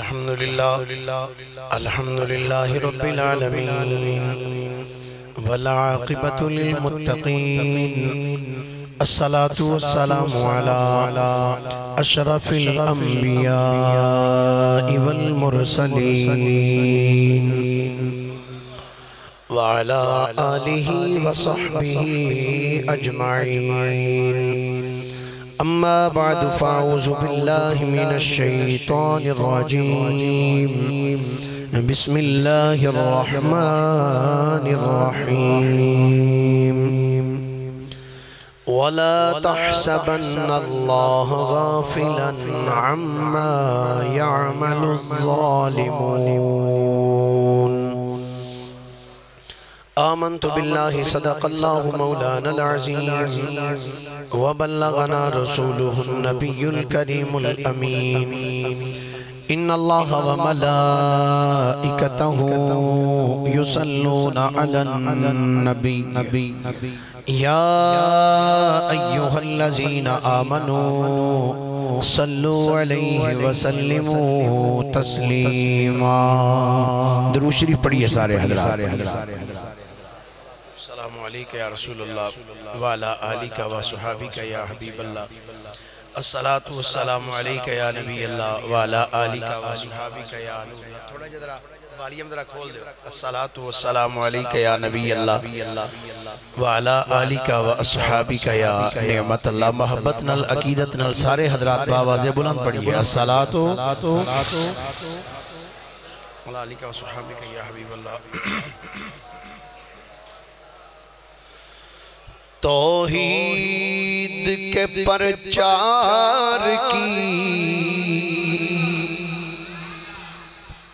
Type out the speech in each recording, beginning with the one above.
الحمد لله رب العالمين والعاقبة للمتقين الصلاة والسلام على أشرف الأنبياء والمرسلين وعلى آله وصحبه أجمعين أما بعد فأعوذ بالله من الشيطان الرجيم بسم الله الرحمن الرحيم ولا تحسبن الله غافلا عما يعمل الظالمون آمنت بالله صدق الله مولانا العظيم وبلغنا رسوله النبي الكريم الأمين إن الله وملائكته يصلون على النبي يا أيها الذين آمنوا صلوا عليه وسلموا تسليما درود شریف پڑھیے سارے حضرات السلام علیکم یا رسول اللہ وعلا آلکہ و صحابکہ یا حبیب اللہ الصلاة والسلام علیکہ یا نبی اللہ وعلا آلکہ و صحابکہ یا نور اللہ تھوڑا جدرہ والیم درہ کھول دے الصلاة والسلام علیکہ یا نبی اللہ وعلا آلکہ و صحابکہ یا نعمت اللہ محبت نل عقیدت نل سارے حضرات باواز بلند پڑھئے الصلاة علیکہ و صحابکہ یا حبیب اللہ توحید کے پرچار کی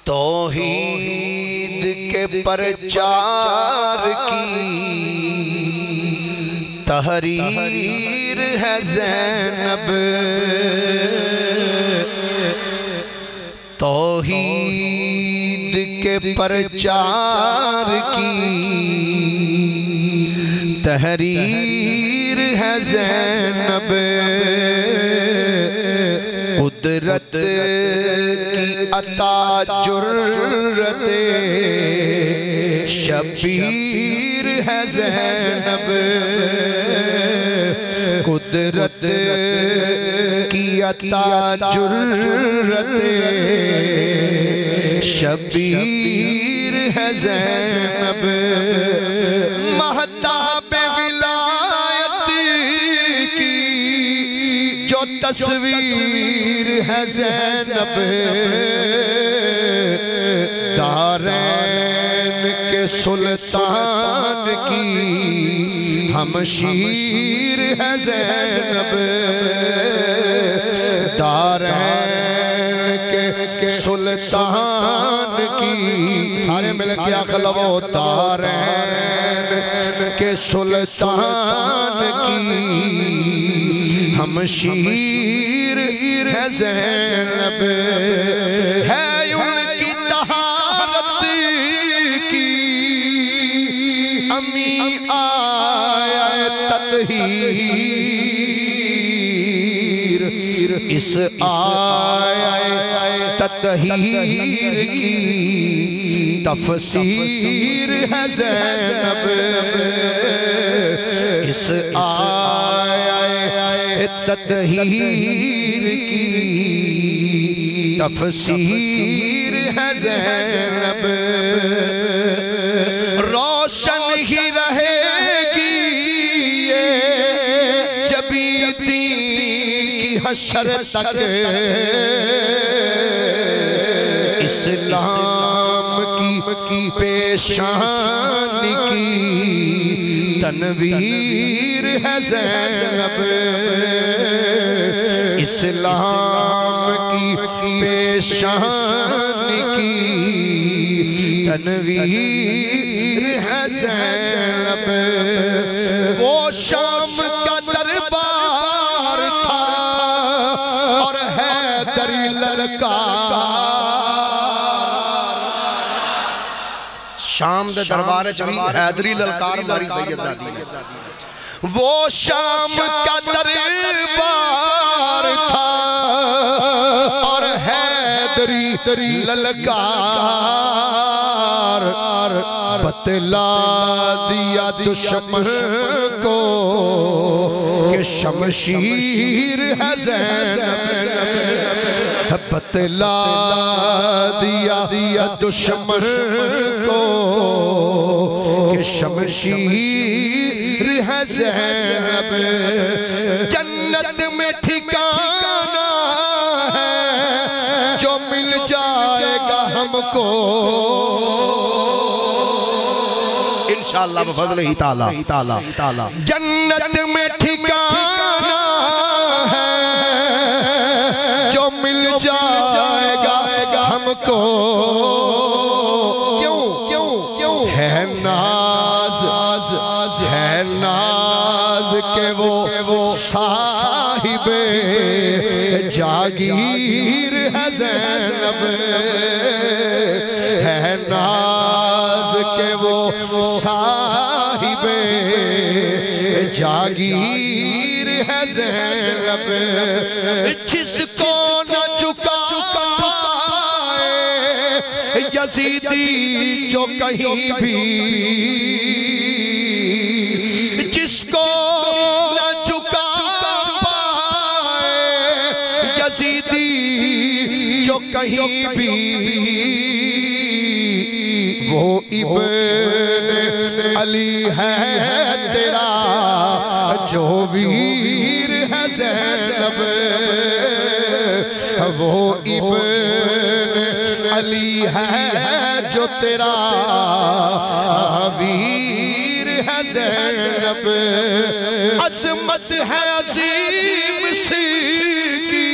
توحید کے پرچار کی تحریر ہے زینب توحید کے پرچار کی تحریر ہے زینب قدرت کی عطا جرت شبیر ہے زینب قدرت کی عطا جرت شبیر ہے زینب مہتاب ولایت کی جو تصویر ہے زینب دارین کے سلطان کی ہمشیر ہے زینب دارین کے سلطان کی سارے مل کے اخلو دارین کے سلطان کی ہمشیر ہے زینب ہے ان کی طہارت کی امی آیا تطہیر اس آیا تطہیر کی تفسیر ہے زینب اس آیا تطہیر کی تفسیر ہے زینب روشن ہی رہے گی یہ جبی دین کی حشر تک اسلام کی پیشان کی تنویر ہے زینب اسلام کی پیشان کی تنویر ہے زینب وہ شام کا دربار تھا اور حیدری للکار شام دے دربار چوی حیدری للکار ماری سید زادی وہ شام کا دربار تھا اور حیدری للکار بتلا دیا دشمن کو کہ شمشیر ہے زینب بتلا دیا دشمن کو کہ شمشیر ہے زینب جنت میں ٹھکانہ ہے جو مل جائے گا ہم کو انشاءاللہ بفضلہ تعالی جنت میں ٹھکانہ ہے جو مل جائے گا ہم کو کیوں ہے ناز کہ وہ صاحب جاگیر ہے زینب ہے ناز کہ وہ صاحب جاگیر ہے زینب جس کو نہ چکائے یزیدی جو کہیں بھی جس کو نہ چکا پائے یزیدی جو کہیں بھی وہ ابن علی ہے تیرا جو ویر ہے زینب وہ ابن علی ہے جو تیرا ویر ہے زینب عظمت ہے عظیم سی کی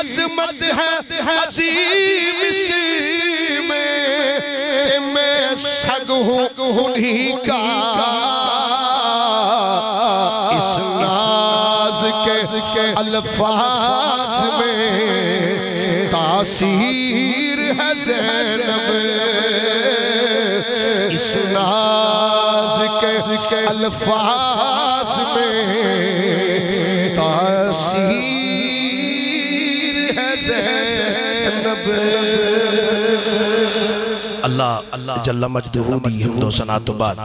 عظمت ہے عظیم سی میں سگ ہوں انہی کا اس ناز کے الفاظ میں تاثیر ہے زینب اس ناز کے الفاظ میں تاثیر ہے زینب اللہ جل مجدہ دی حمد و ثنا تو بعد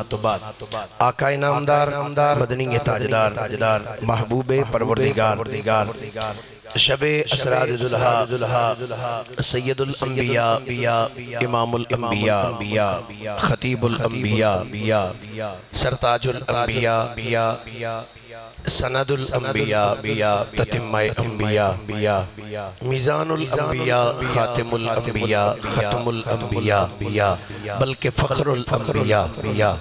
آقا انعامدار مدنی تاجدار محبوب پروردگار شب اسرار ذوالحا سید الانبیاء امام الانبیاء خطیب الانبیاء سرتاج الانبیاء سند الانبیاء تتمہ انبیاء میزان الانبیاء خاتم الانبیاء ختم الانبیاء بلکہ فخر الانبیاء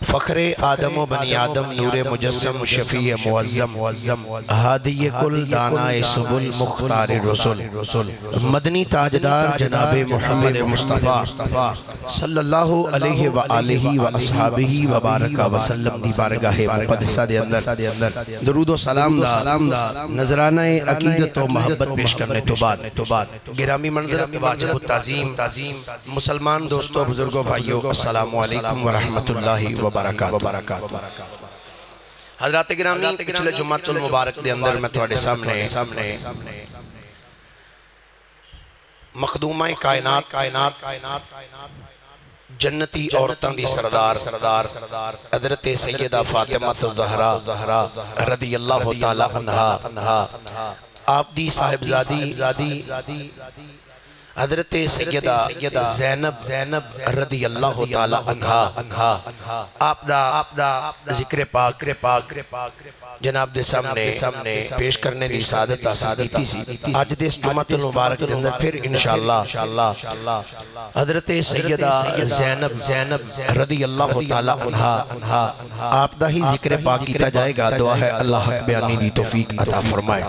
فخر آدم و بنی آدم نور مجسم شفیع معظم ہادی کل دانائے سبل مختار رسول مدنی تاجدار جناب محمد مصطفیٰ صلی اللہ علیہ وآلہ وآصحابہ وبارک وسلم دی بارگاہ مقدسہ دے اندر درود و سلام دا نظرانہ عقیدت و محبت پیش کرنے تو بعد گرامی منظرت واجب التعظیم مسلمان دوستو بزرگوں بھائیو السلام علیکم ورحمت اللہ وبرکاتہ حضرات گرامی پچھلے جمعۃ المبارک دے اندر میں تواڈے سامنے مخدومہ کائنات جنتی عورتاں دی سردار حضرت سیدہ فاطمہ الزہرا رضی اللہ تعالی عنہا آپ دی صاحبزادی حضرت سیدہ زینب رضی اللہ تعالی عنہا آپ دا ذکر پاک جناب دے سامنے پیش کرنے دی سعادت آسادیتی سی آج دیس جمعۃ المبارک دے اندر پھر انشاءاللہ حضرت سیدہ زینب رضی اللہ تعالی عنہا آپ دا ہی ذکر پاک کیتا جائے گا دعا ہے اللہ حق بیانی دی توفیق عطا فرمائے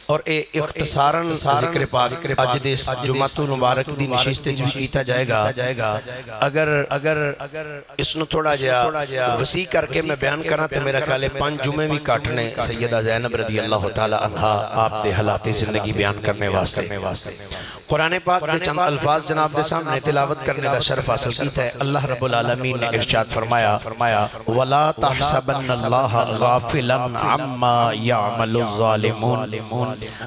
اور اختصاراً ذکر پاک آج دیس جمعۃ المبارک دی نشست جو کیتا جائے گا اگر اس نو تھوڑا جا وسیع کر کے میں بیان کرنا تو میرا خیال ہے 5 جمعے بھی کاٹنے سیدہ زینب رضی اللہ تعالی عنہا آپ دے حالات زندگی بیان کرنے واسطے قرآن پاک کے چند الفاظ جناب دے سامنے تلاوت کرنے دا شرف حاصل کیتا ہے۔ اللہ رب العالمین نے ارشاد فرمایا وَلَا تَحْسَبَنَّ اللَّهَ غَافِلًا عَمَّا يَعْمَلُ الظَّالِمُونَ۔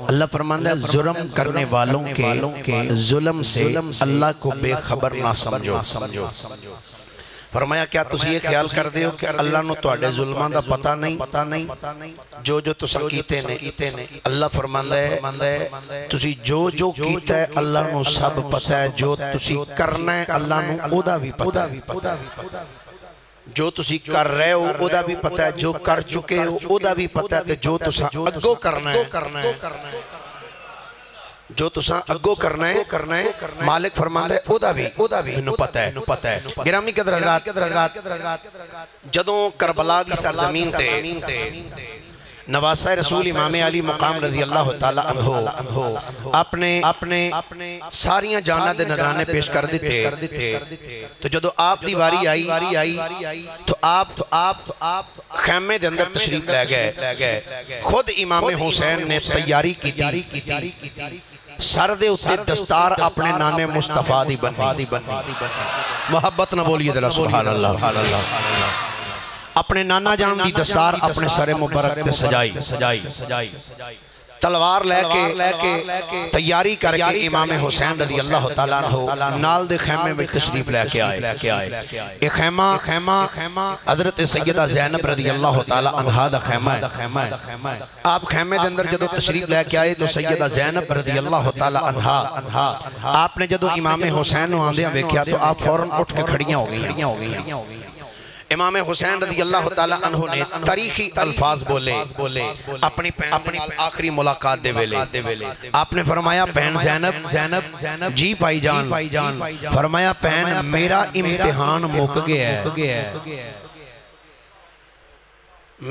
اللہ فرماندہ ہے ظلم کرنے والوں کے ظلم سے اللہ کو بے خبر نہ سمجھو۔ فرمایا کیا تسی یہ خیال کر دے ہو کہ اللہ نو تو اڈے ظلمان دا پتہ نہیں جو تسا کیتے نے۔ اللہ فرماندہ ہے تسی جو کیتا ہے اللہ نو سب پتہ ہے، جو تسی کرنا ہے اللہ نو او دا بھی پتہ ہے، جو تسی کر رہے ہو او دا بھی پتہ ہے، جو کر چکے ہو او دا بھی پتہ ہے، جو تسا اگو کرنا ہے جو تساں اگو کرنا ہے مالک فرماندہ ہے او دا بھی انہوں پتہ ہے۔ گرامی قدر حضرات جدوں کربلا دی سرزمین تے نواسہ رسول امام علی مقام رضی اللہ تعالیٰ عنہ اپنے ساریاں جانہ دے نظرانے پیش کر دیتے تو جدو آپ دی واری آئی تو آپ خیمے دے اندر تشریف لے گئے۔ خود امام حسین نے تیاری کی تھی، سر دے اتے دستار اپنے نانے مصطفیٰ دی بنی، محبت نہ بولیے دلہ سبحان اللہ، اپنے نانا جان دی دستار اپنے سر مبارک تے سجائی، تلوار لے کے تیاری کر کے امام حسین رضی اللہ تعالیٰ عنہ نال دے خیمے میں تشریف لے کے آئے۔ ایک خیمہ حضرت سیدہ زینب رضی اللہ تعالیٰ عنہ دا خیمہ ہے۔ آپ خیمے دے اندر جدو تشریف لے کے آئے تو سیدہ زینب رضی اللہ تعالیٰ عنہ آپ نے جدو امام حسین نو آندیاں ویکھیا تو آپ فوراں اٹھ کے کھڑیاں ہو گئی۔ امام حسین رضی اللہ تعالیٰ عنہ نے تاریخی الفاظ بولے اپنی آخری ملاقات دے ویلے۔ آپ نے فرمایا بہن زینب جی بھائی جان، فرمایا بہن میرا امتحان مک گیا ہے،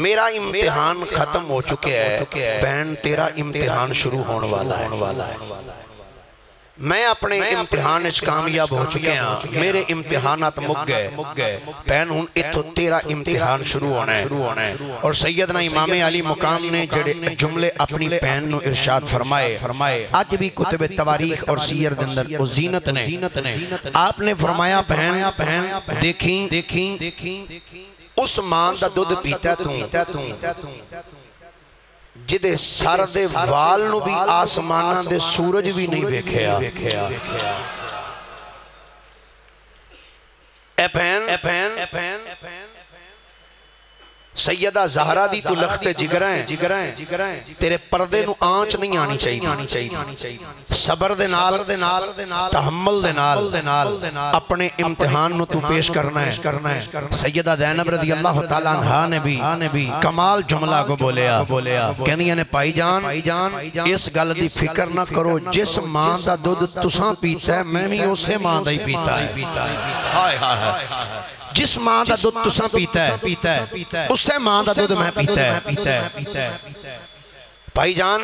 میرا امتحان ختم ہو چکے ہے، بہن تیرا امتحان شروع ہونے والا ہے۔ میں اپنے امتحان اچھ کامیاب ہو چکے ہیں، میرے امتحانات مک گئے، بہن ہون اتھو تیرا امتحان شروع ہونا ہے۔ اور سیدنا امام علی مقام نے جڑے جملے اپنی بہن نو ارشاد فرمائے، آج بھی کتب تواریخ اور سیر دندر اور زینت نے آپ نے فرمایا بہن دیکھیں اس ماں دا دودھ پیتا توں جدے سر دے وال نو بھی آسمانہ دے سورج بھی نہیں ویکھیا۔ اے بہن سیدہ زہرہ دی تو لخت جگرائیں تیرے پردے نو آنچ نہیں آنی چاہیے، صبر دے نال تحمل دے نال اپنے امتحان نو تو پیش کرنا ہے۔ سیدہ زینب رضی اللہ تعالیٰ عنہ نے بھی کمال جملہ کو بولیا، کہنی نے پائی جان اس گل دی فکر نہ کرو، جس ماں دا دودھ تساں پیتا ہے میں بھی اسے ماں دا ہی پیتا ہے، جس ماں دا دودھ تساں پیتا ہے اسے ماں دا دودھ میں پیتا ہے۔ بھائی جان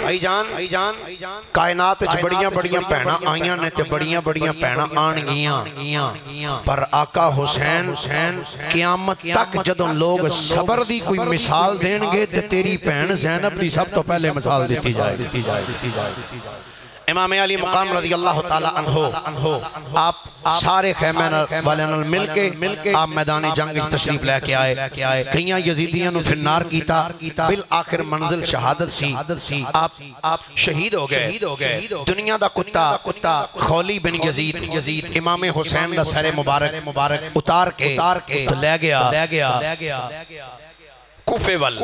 کائنات اچھ بڑیاں پہنا آئیاں نے تے بڑیاں پہنا آن گیاں، پر آقا حسین قیامت تک جدوں لوگ صبر دی کوئی مثال دیں گے تے تیری پہن زینب دی سب تو پہلے مثال دیتی جائے۔ امام علی مقام رضی اللہ تعالیٰ عنہ آپ سارے خیمے والے نال مل کے آپ میدان جنگ تشریف لے کے آئے، کئیاں یزیدیاں نو فنار کیتا، بالآخر منزل شہادت سی، آپ شہید ہو گئے۔ دنیا دا کتا خولی بن یزید امام حسین دا سر مبارک اتار کے تو لے گیا کوفے وال۔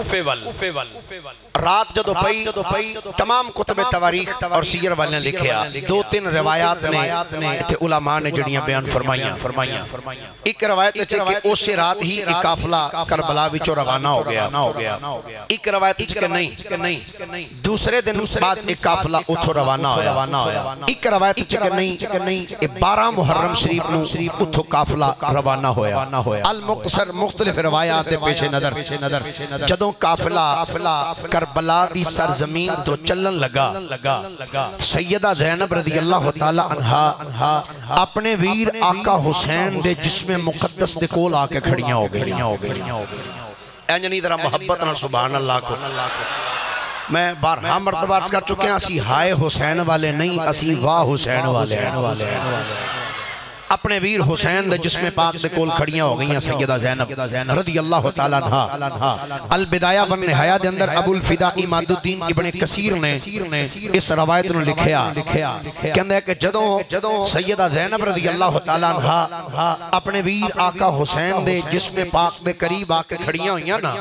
رات جدو پئی تمام کتب تواریخ اور سیر والے لکھیا، دو تین روایات نے تے علماء نے جڑیاں بیان فرمائیاں۔ ایک روایت ہے کہ اسی رات ہی ایک قافلہ کربلا وچوں روانہ ہو گیا، ایک روایت ہے کہ نہیں دوسرے دن بعد ایک قافلہ اتھو روانہ ہویا، ایک روایت ہے کہ نہیں 12 محرم شریف نو اتھو قافلہ روانہ ہویا۔ المقتصر مختلف روایات پیش نظر جدوں قافلہ کربلا دی سرزمین تو چلن لگا، سیدہ زینب رضی اللہ تعالیٰ عنہ اپنے ویر آقا حسین دے جسم مقدس دے کول آ کے کھڑیاں ہو گئی۔ اینجنی ذرا محبت نہ سبحان اللہ کو میں بارہا مرتبہ عرض کر چکے ہیں اسی ہائے حسین والے نہیں اسی واہ حسین والے اپنے ویر حسین دے جسم پاک دے کول کھڑیاں ہو گئی ہیں سیدہ زینب رضی اللہ تعالیٰ عنہ البدایہ والنہایہ دے اندر ابو الفدا اماد الدین ابن کثیر نے اس روایت نے لکھیا کہندے کہ جدوں سیدہ زینب رضی اللہ تعالیٰ عنہ اپنے ویر آقا حسین دے جسم پاک دے قریب آکے کھڑیاں ہوئیاں نا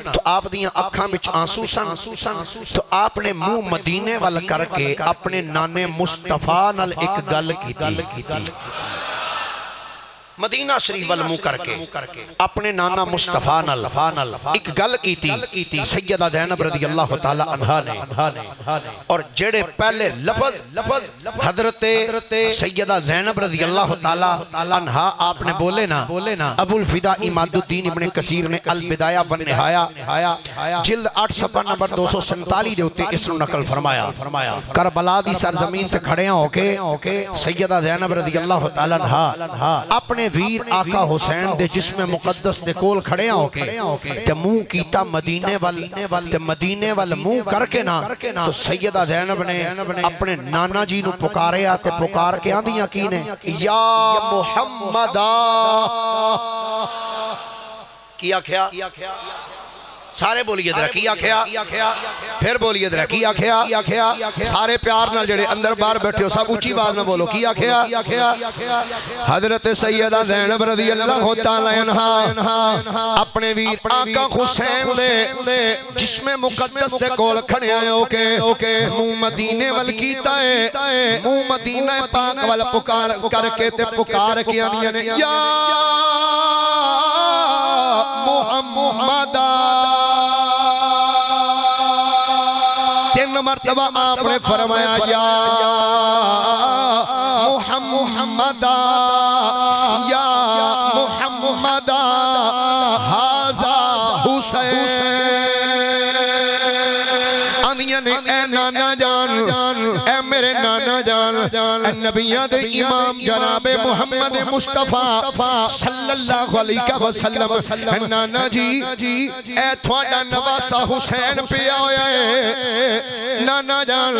تو آپ دیاں اکھاں بچ آنسو سن تو آپ نے منہ مدینے وال کر کے اپنے نانے مصطفیٰ نال ایک گل کی تھی مدینہ شریف والمو کر کے اپنے نانا مصطفیٰ نال ایک گل کی تھی سیدہ زینب رضی اللہ تعالیٰ عنہ نے اور جڑے پہلے لفظ حضرت سیدہ زینب رضی اللہ تعالیٰ عنہ آپ نے بولے نا ابو الفدا اماد الدین ابن کثیر نے البدایہ والنہایہ جلد 8 صفحہ نمبر 247 دے ہوتے اس نے نقل فرمایا کربلا دی سرزمین سے کھڑیاں ہو کے سیدہ زینب رضی اللہ تعالیٰ عنہ اپنے ویر آقا حسین دے جسم مقدس دے کول کھڑے ہو کے تے منہ کیتا مدینے وال منہ کر کے نا تو سیدہ زینب نے اپنے نانا جی نو پکارے آتے پکار کے آندیاں کی نے یا محمدہ کیا کھیا سارے بولیے درہ کیا کھیا پھر بولیے درہ کیا کھیا سارے پیار نال جڑے اندر بار بیٹھے ہو سب اچھی بات نہ بولو کیا کھیا حضرت سیدہ زینب رضی اللہ تعالیٰ عنہ اپنے ویر آقا حسین دے جسم مقدس دے کول کھڑے آئے ہو کے منہ مدینے وال کیتا ہے منہ مدینہ پاک وال پکار کر کے تے پکار کیا نے یا محمدہ تین مرتبہ آپ نے فرمایا یا محمدہ یا محمدہ حاضا حسین آندیاں نے اے نانا جان اے میرے نانا جان نبیہ دے امام جناب محمد مصطفیٰ صلی اللہ علیہ وسلم نانا جی اے تھوڑا نواسا حسین پہ آیا ہے نانا جان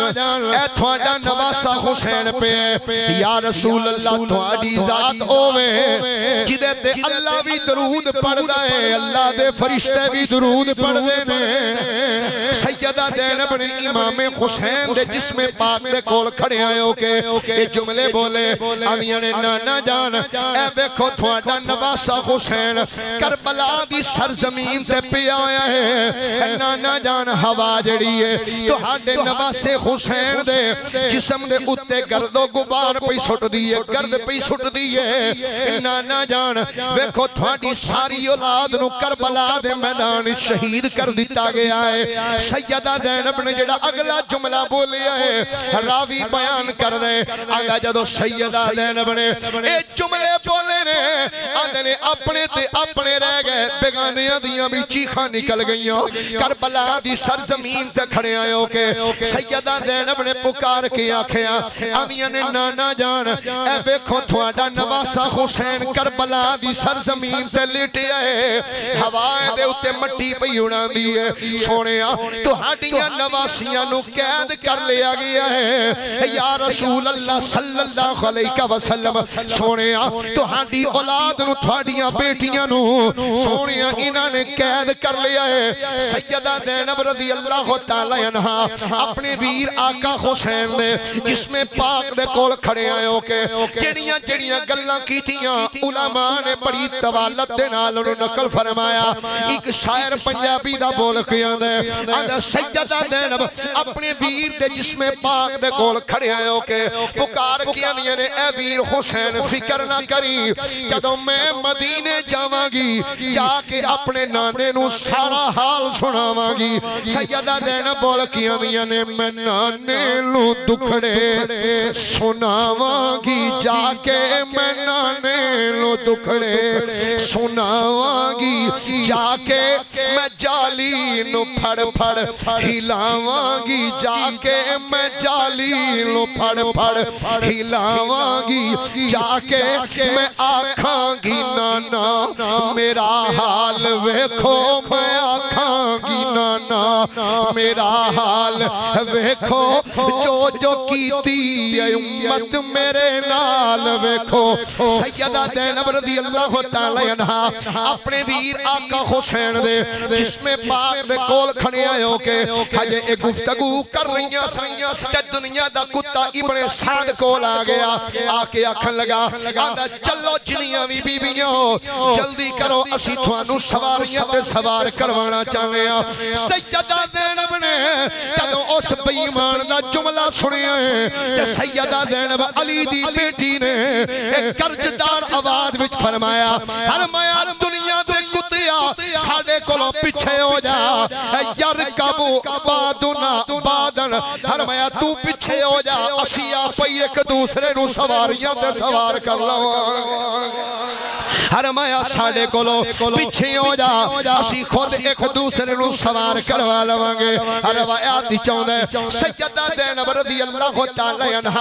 اے تھوڑا نواسا حسین پہ یا رسول اللہ تھوڑی ذات ہوئے جدے تے اللہ بھی درود پڑھ دائے اللہ دے فرشتے بھی درود پڑھ دے نے سیدہ زینب نے امام حسین دے جسم پاک دے کول کھڑے آئے ہو کے یہ جملے بولے آدھیاں نے نانا جان اے بیکھو تھوڑا نواسا حسین کربلا دی سرزمین تے پہ آیا ہے نانا جان ہوا جڑی ہے تو ہاڑے نواسے حسین دے جسم دے اتے گرد و گبار پہ سٹ دیئے گرد پہ سٹ دیئے نانا جان بیکھو تھوڑی ساری اولاد نو کربلا دے میدان شہید کر دیتا گیا ہے سیدہ زینب نے جڑا اگلا جملہ بولیا ہے راوی بیان کر دے آگا جدو سیدہ زینب نے اے جملے بولے نے آدھے نے اپنے تے اپنے رہ گئے بیگانیاں دیاں بھی چیخاں نکل گئیاں کربلا دی سرزمین سے کھڑے آئے ہو کے سیدہ زینب نے پکار کے آکھیا آدھیاں نے نانا جان اے بیکھو تھوڑا نواسا حسین کربلا دی سرزمین سے لیٹے آئے ہوائے دے اتے مٹی پہ اڑان دیئے سونیا تو ہاڑیاں نواسیاں نو قید کر لیا گیا ہے یا رسول اللہ صلی اللہ علیہ وسلم سونیا تو ہاڑی اولاد نو تھوڑیاں بیٹیاں نو سونیا انہاں نے قید کر لیا ہے سیدہ زینب رضی اللہ تعالی عنہ اپنے ویر آقا حسین دے جس میں پاک دے کول کھڑے آئے ہو کے جڑیاں گلاں کیتیاں علماء نے بڑی توالت دے نال انہوں نقل فرمایا ایک شاعر پنجابی دا بول کیا دے آدھا سیدہ زینب اپنے ویر دے جس میں پاک دے کول کھڑے آئے ہو کے پکار کیا دیا نے اے ویر حسین فکر نہ کری جدوں میں مدینے جاواں گی جا کے اپنے نانے نو سارا حال سناواں گی سیدہ زینب بول کیا دیا نے میں نانے نو دکھڑے سناواں گی جا کے میں نانے نو نو دکھڑے سناواں گی جا کے میں جالی نو پھڑ پھڑ ہلاواں گی جا کے میں جالی نو پھڑ پھڑ ہلاواں گی جا کے میں آکھاں گی نانا میرا حال ویکھو میں آکھاں گی نانا میرا حال ویکھو جو جو کیتی ہے امت میرے نال ویکھو سیدہ زینب رضی اللہ تعالی عنہ اپنے ویر آقا حسین دے جس میں پاک دے کول کھڑے آئے ہو کے ہجے ایک گفتگو کر رہی ہیں کہ دنیا دا کتا ابن سعد کول آ گیا آکے آکھن لگا آدھا چلو جنیاں بھی بیویاں ہو جلدی کرو اسی تھوانو سواریاں تے سوار کروانا چاہنے ہیں سیدہ زینب نے تدو اس بیمان دا جملہ سنے ہیں کہ سیدہ زینب علی دی بیٹی نے ایک گرجدار آواز وچ فرمایا دنیا دے کتیا ساڑے کولوں پیچھے ہو جا یرکبو بادنا بادن فرمایا تو پیچھے ہو جا اسی آپی ایک دوسرے نو سواریاں تے سوار کر لواں فرمایا ساڑے کولوں پیچھے ہو جا اسی خود ایک دوسرے نو سوار کروا لواں گے روایات چاہندے سیدہ زینب رضی اللہ تعالی عنہ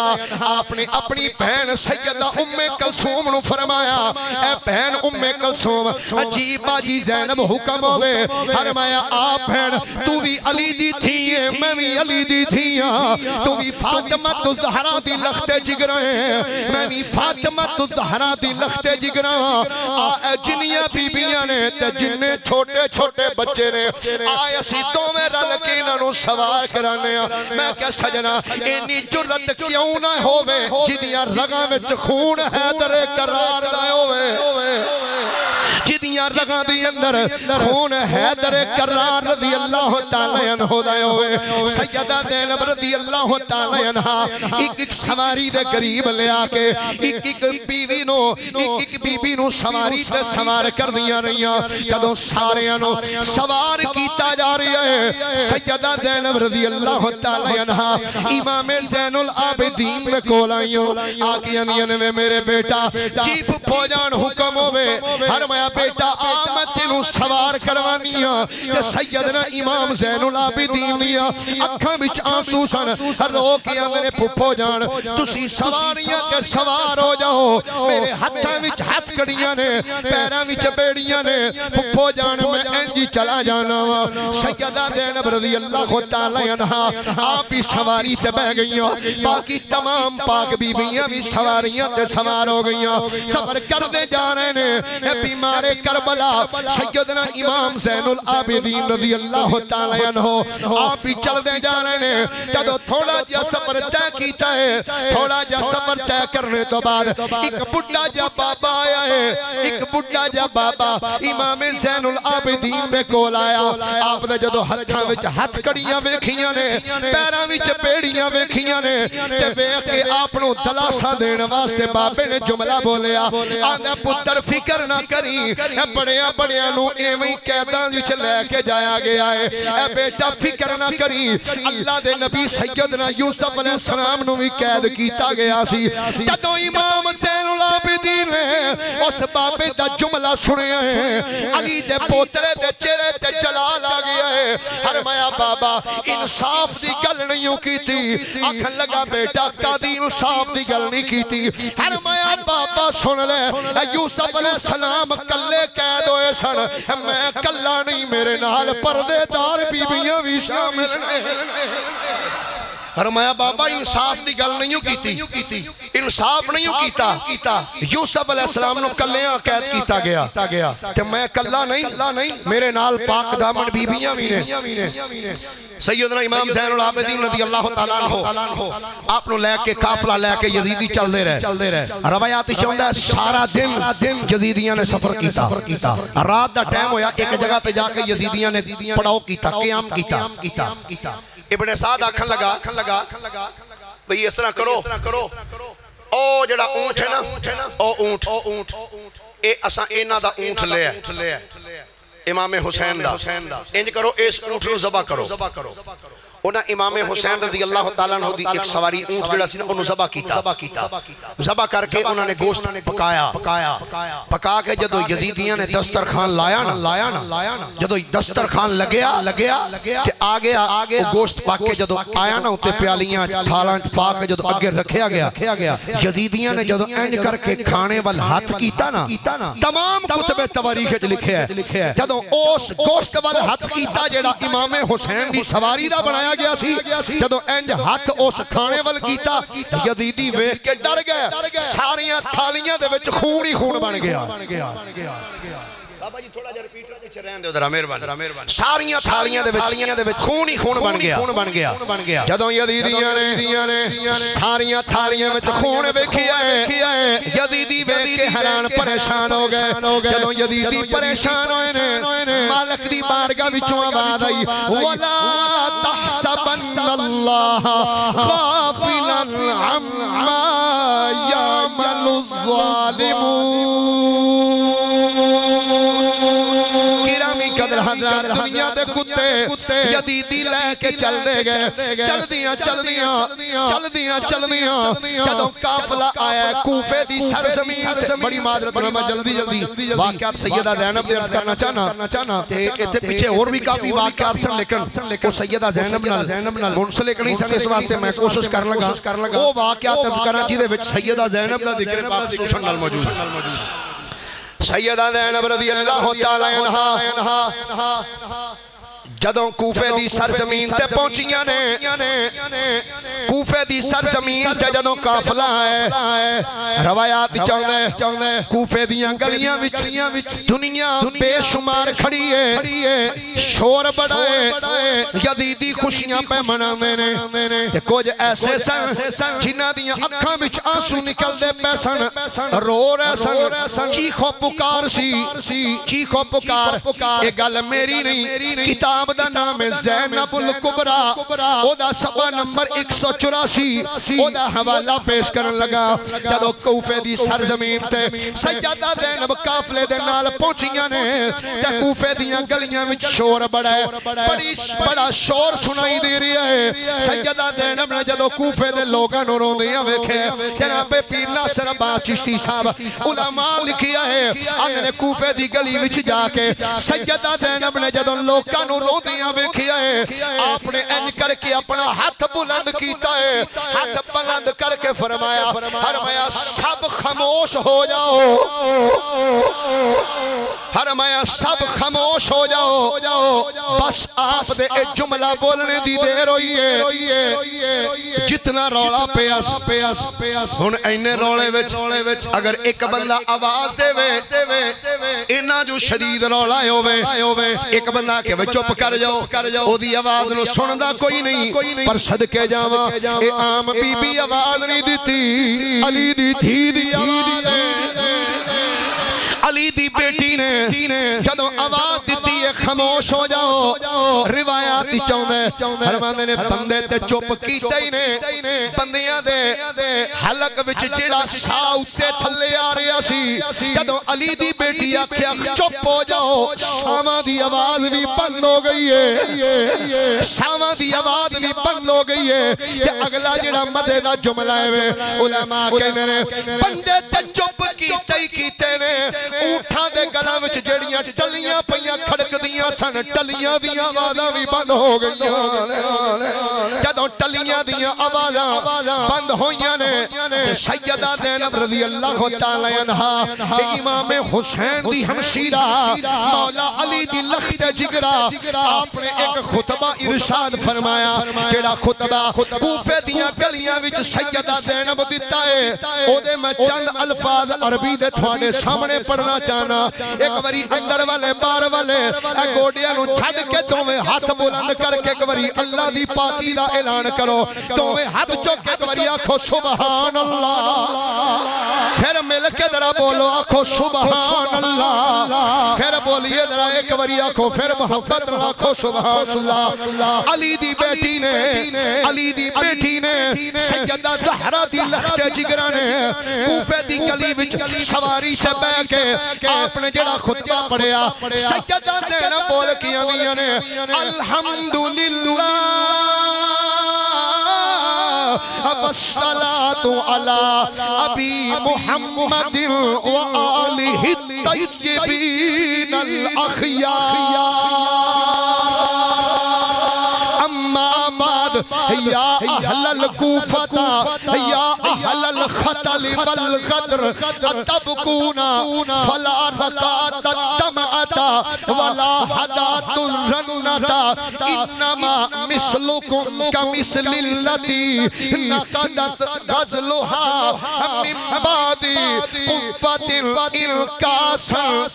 آپ نے اپنی بہن سیدہ ام کلثوم نو فرمایا اے بہن ام کلثوم عجیب باجی زینب حکم ہوئے فرمایا آپ بہن تو بھی علی دی تھی ہے میں بھی علی دی تھی ہاں تو بھی فاطمہ الزہرا دی لخت جگرہ ہے میں بھی فاطمہ الزہرا دی لخت جگرہ جنیاں بیبیاں نے جننے چھوٹے چھوٹے بچے نے آئے اسی دو میں رل کے انہوں سوار کرانے ہیں میں کہا سجنا اینی جرت کیوں نہ ہوئے جدیاں رگاں وچ خون حیدر قرار دائے ہوئے جدیاں رگاں دی اندر خون حیدر قرار رضی اللہ تعالی عنہ دائے ہوئے سیدہ زینب رضی اللہ تعالی عنہ ایک سواری دے قریب لے آکے ایک بیوی نو سواری تے سوار کر دیا رہیاں کدوں سارے انو سوار کیتا جا رہی ہے سیدہ زینب رضی اللہ تعالی عنہ امام زین العابدین میں کول آئیوں آکیاں میں میرے بیٹا چیف پوجان حکم ہوئے فرمایا بیٹا آمد تینوں سوار کروانیاں کہ سیدنا امام زین العابدین نیا اکھاں بچ آنسو سن رو کیا میرے پھپو جان تسی سواریاں کے سوار ہو جاؤ میرے ہتھاں وچ ہتھ کڑیاں نے پیراں وچ بیڑیاں نے پھپو جان میں انجی چلا جانا سیدہ زینب رضی اللہ تعالی عنہ آپ ہی سواری تے بہ گئیاں باقی تمام پاک بیویاں بھی سواریاں تے سوار ہو گئیاں سفر کر دے جا رہے نے بیمار کربلا سیدنا امام زین العابدین رضی اللہ تعالی عنہ آپ ہی چل دے جا رہے نے جدو تھوڑا جا سفر طے کیتا ہے تھوڑا جا سفر طے کرنے تو بعد ایک بڑھا جا بابا آیا ہے ایک بڑھا جا بابا امام زین العابدین دے کول آیا آپ نے جدو ہتھاں وچ ہتھ کڑیاں ویکھیاں نے پیراں وچ بیڑیاں ویکھیاں نے تے ویکھ کے آپ نو دلاسا دین واسطے بابے نے جملہ بولیا آندا پتر فکر نہ کری بڑیاں بڑیاں نو ایویں قیداں وچ لے کے جایا گیا ہے اے بیٹا فکر نہ کری اللہ دے نبی سیدنا یوسف علیہ السلام نو بھی قید کیتا گیا سی جدوں امام زین العابدین نے اس بابے دا جملہ سنے ہیں علی دے پوترے دے چہرے تے جلال آ گیا ہے فرمایا بابا انصاف دی گل نہیں کیتی آکھن لگا بیٹا قاضی انصاف دی گل نہیں کیتی فرمایا بابا سن لے یوسف علیہ السلام کلے قید ہوئے سن میں کلا نہیں میرے نال پردے دار بیویاں بھی شامل فرمایا بابا انصاف دی گل نہیں کیتی انصاف نہیں کیتا یوسف علیہ السلام نو کلیاں قید کیتا گیا تے میں کلا نہیں میرے نال پاک دامن بیویاں بھی نے سیدنا امام زین العابدین رضی اللہ تعالیٰ عنہ آپ نو لے کے قافلہ لے کے یزیدی چل دے رہے روایاتی چاہندہ ہے سارا دن یزیدیاں نے سفر کیتا رات دا ٹائم ہویا ایک جگہ تے جا کے یزیدیاں نے پڑاؤ کیتا قیام کیتا ابن سعد آکھن لگا بھئی اس طرح کرو او جڑا اونٹ ہے نا او اونٹ اے اساں اینا دا اونٹ لے امام حسین دا انج کرو اس اونٹ نو ذبح کرو انہاں امام حسین رضی اللہ تعالیٰ عنہ دی ایک سواری اونٹ جڑا سی نا انہوں ذبح کیتا ذبح کر کے انہوں نے گوشت پکا کے جدو یزیدیاں نے دسترخوان لایا نا جدو دسترخوان لگیا کہ آگے گوشت پاک کے جدو آیا نا اتے پیالیاں تھالاں پاک کے جدو اگے رکھیا گیا یزیدیاں نے جدو اینج کر کے کھانے وال ہاتھ کیتا نا تمام کتب تواریخ لکھیا ہے جدو اس گوشت وال ہاتھ کیتا جڑا امام حسین دی سواری دا بنایا گیا سی جدو انج ہاتھ اس کھانے وال کیتا یزیدی ویکھ کے ڈر گئے ساریاں تھالیاں دے وچ خون ہی خون بن گیا بابا جی تھوڑا جا ریپیٹ رہے رہن دے ادھر مہربان ساریاں تھالیاں دے وچ خون ہی خون بن گیا جدوں یزیدیاں نے ساریاں تھالیاں وچ خون ویکھیا ہے یزیدی ویکھ کے حیران پریشان ہو گئے جدوں یزیدی پریشان ہوئے نے مالک دی بارگاہ وچوں آواز آئی ولا تحسبن اللہ غافلا عما يعمل الظالمون گرامی قدر حضرات دنیا دے کتے یزیدی لے کے چل دے گئے چل دیاں جدوں قافلہ آیا کوفے دی سرزمین بڑی معذرت میں جلدی واقعات سیدہ زینب دے عرض کرنا چاہنا تے پیچھے اور بھی کافی واقعات سن لیکن وہ سیدہ زینب نال منسلک نہیں سن اس واسطے میں کوشش کر لگا وہ واقعات عرض کرنا جی دے وچ سیدہ زینب دا ذکر پاک سوشن نال موجود سیدہ زینب رضی اللہ تعالی عنہا جدوں کوفے دی سرزمین تے پہنچیاں نے کوفے دی سرزمین تے جدوں قافلہ ہے روایات چاہندے کوفے دیاں گلیاں وچ دنیا بے شمار کھڑی ہے شور بڑا ہے یزیدی خوشیاں پہ مناندے نے تے کچھ ایسے سن جنہاں دیاں اکھاں وچ آنسو نکلدے پے سن رو رہے سن چیخو پکار چیخو پکار اے گل میری نہیں کتاب دا نام زینب الکبرى او دا صفحہ نمبر 184 او دا حوالہ پیش کرن لگا جدو کوفے دی سرزمین تے سیدہ زینب قافلے دے نال پہنچیاں نے تے کوفے دیاں گلیاں وچ شور بڑا ہے بڑا شور سنائی دے رہی ہے سیدہ زینب نے جدو کوفے دے لوگاں نوں روندیاں ویکھے جناب پیر ناصر عباس چشتی صاحب علماء لکھیا ہے انہاں نے کوفے دی گلی وچ جا کے سیدہ زینب نے جدو لوگاں نوں روندیاں ویکھیا ہے آپ نے انج کر کے اپنا ہاتھ بلند کیتا ہے ہاتھ بلند کر کے فرمایا سب خاموش ہو جاؤ فرمایا سب خاموش ہو جاؤ بس آپ دے ایک جملہ بولنے دی دیر ہوئی ہے جتنا رولا پیاس ہن اینے رولے وچ اگر ایک بندہ آواز دے وے اینا جو شدید رولا ہوئے ایک بندہ کہ وہ چپ کر جاؤ او دی آواز نو سندا کوئی نہیں پر صدقے جاواں اے عام بی بی آواز نہیں دیتی علی دی تھی دی آواز علی دی بیٹی نے جدو آواز دیتی ہے خاموش ہو جاؤ روایات چاہندے فرماندے نے بندے تے چپ کیتے ہی نے بندیاں دے حلق وچ جڑا سا اتے تھلے آ رہا سی جدو علی دی بیٹی آکھیا چپ ہو جاؤ شاواں دی آواز بھی بند ہو گئی ہے شاواں دی آواز بھی بند ہو گئی ہے کہ اگلا جڑا مدے دا جملہ ہے علماء کہندے نے بندے تے چپ کیتے نے اونٹھاں دے گلاں وچ جڑیاں ٹلیاں پیاں کھڑکدیاں سن ٹلیاں دیاں آوازاں بھی بند ہو گئیاں جدوں ٹلیاں دیاں آوازاں بند ہوئیاں نے سیدہ زینب رضی اللہ تعالی عنہا امام حسین دی ہمشیرہ مولا علی دی لخت جگرہ آپ نے ایک خطبہ ارشاد فرمایا کیڑا خطبہ کوفے دیاں گلیاں وچ سیدہ زینب دیتا ہے او دے میں چند الفاظ عربی دے تھوڑے سامنے پڑھنا چاہنا ایک وری اندر والے بار والے اے گوڑیاں نو چھڑ کے دوویں ہاتھ بلند کر کے ایک وری اللہ دی پاکی دا اعلان کرو تمہیں ہاتھ چوکے دوری آنکھو سبحان اللہ پھر مل کے ذرا بولو آنکھو سبحان اللہ پھر بولیے ذرا ایک باری آنکھو پھر محبت آنکھو سبحان اللہ علی دی بیٹی نے سیدہ زہرا دی لخت جگرہ نے کوفے دی گلی وچ سواری سے بے کے آپ نے جڑا خطبہ پڑھیا سیدہ دینا بول کیا دیا نے الحمدللہ والصلاة على أبي محمد وآله الطيبين الأخيار أما بعد يا أهل الكوفة يا أهل الخطل والغدر أتبكون فلا ركعت الدمعة ولا حدات الرنة إنما مثلكم كمثل التي نقدت غزلها من بعد قوة إنكاسا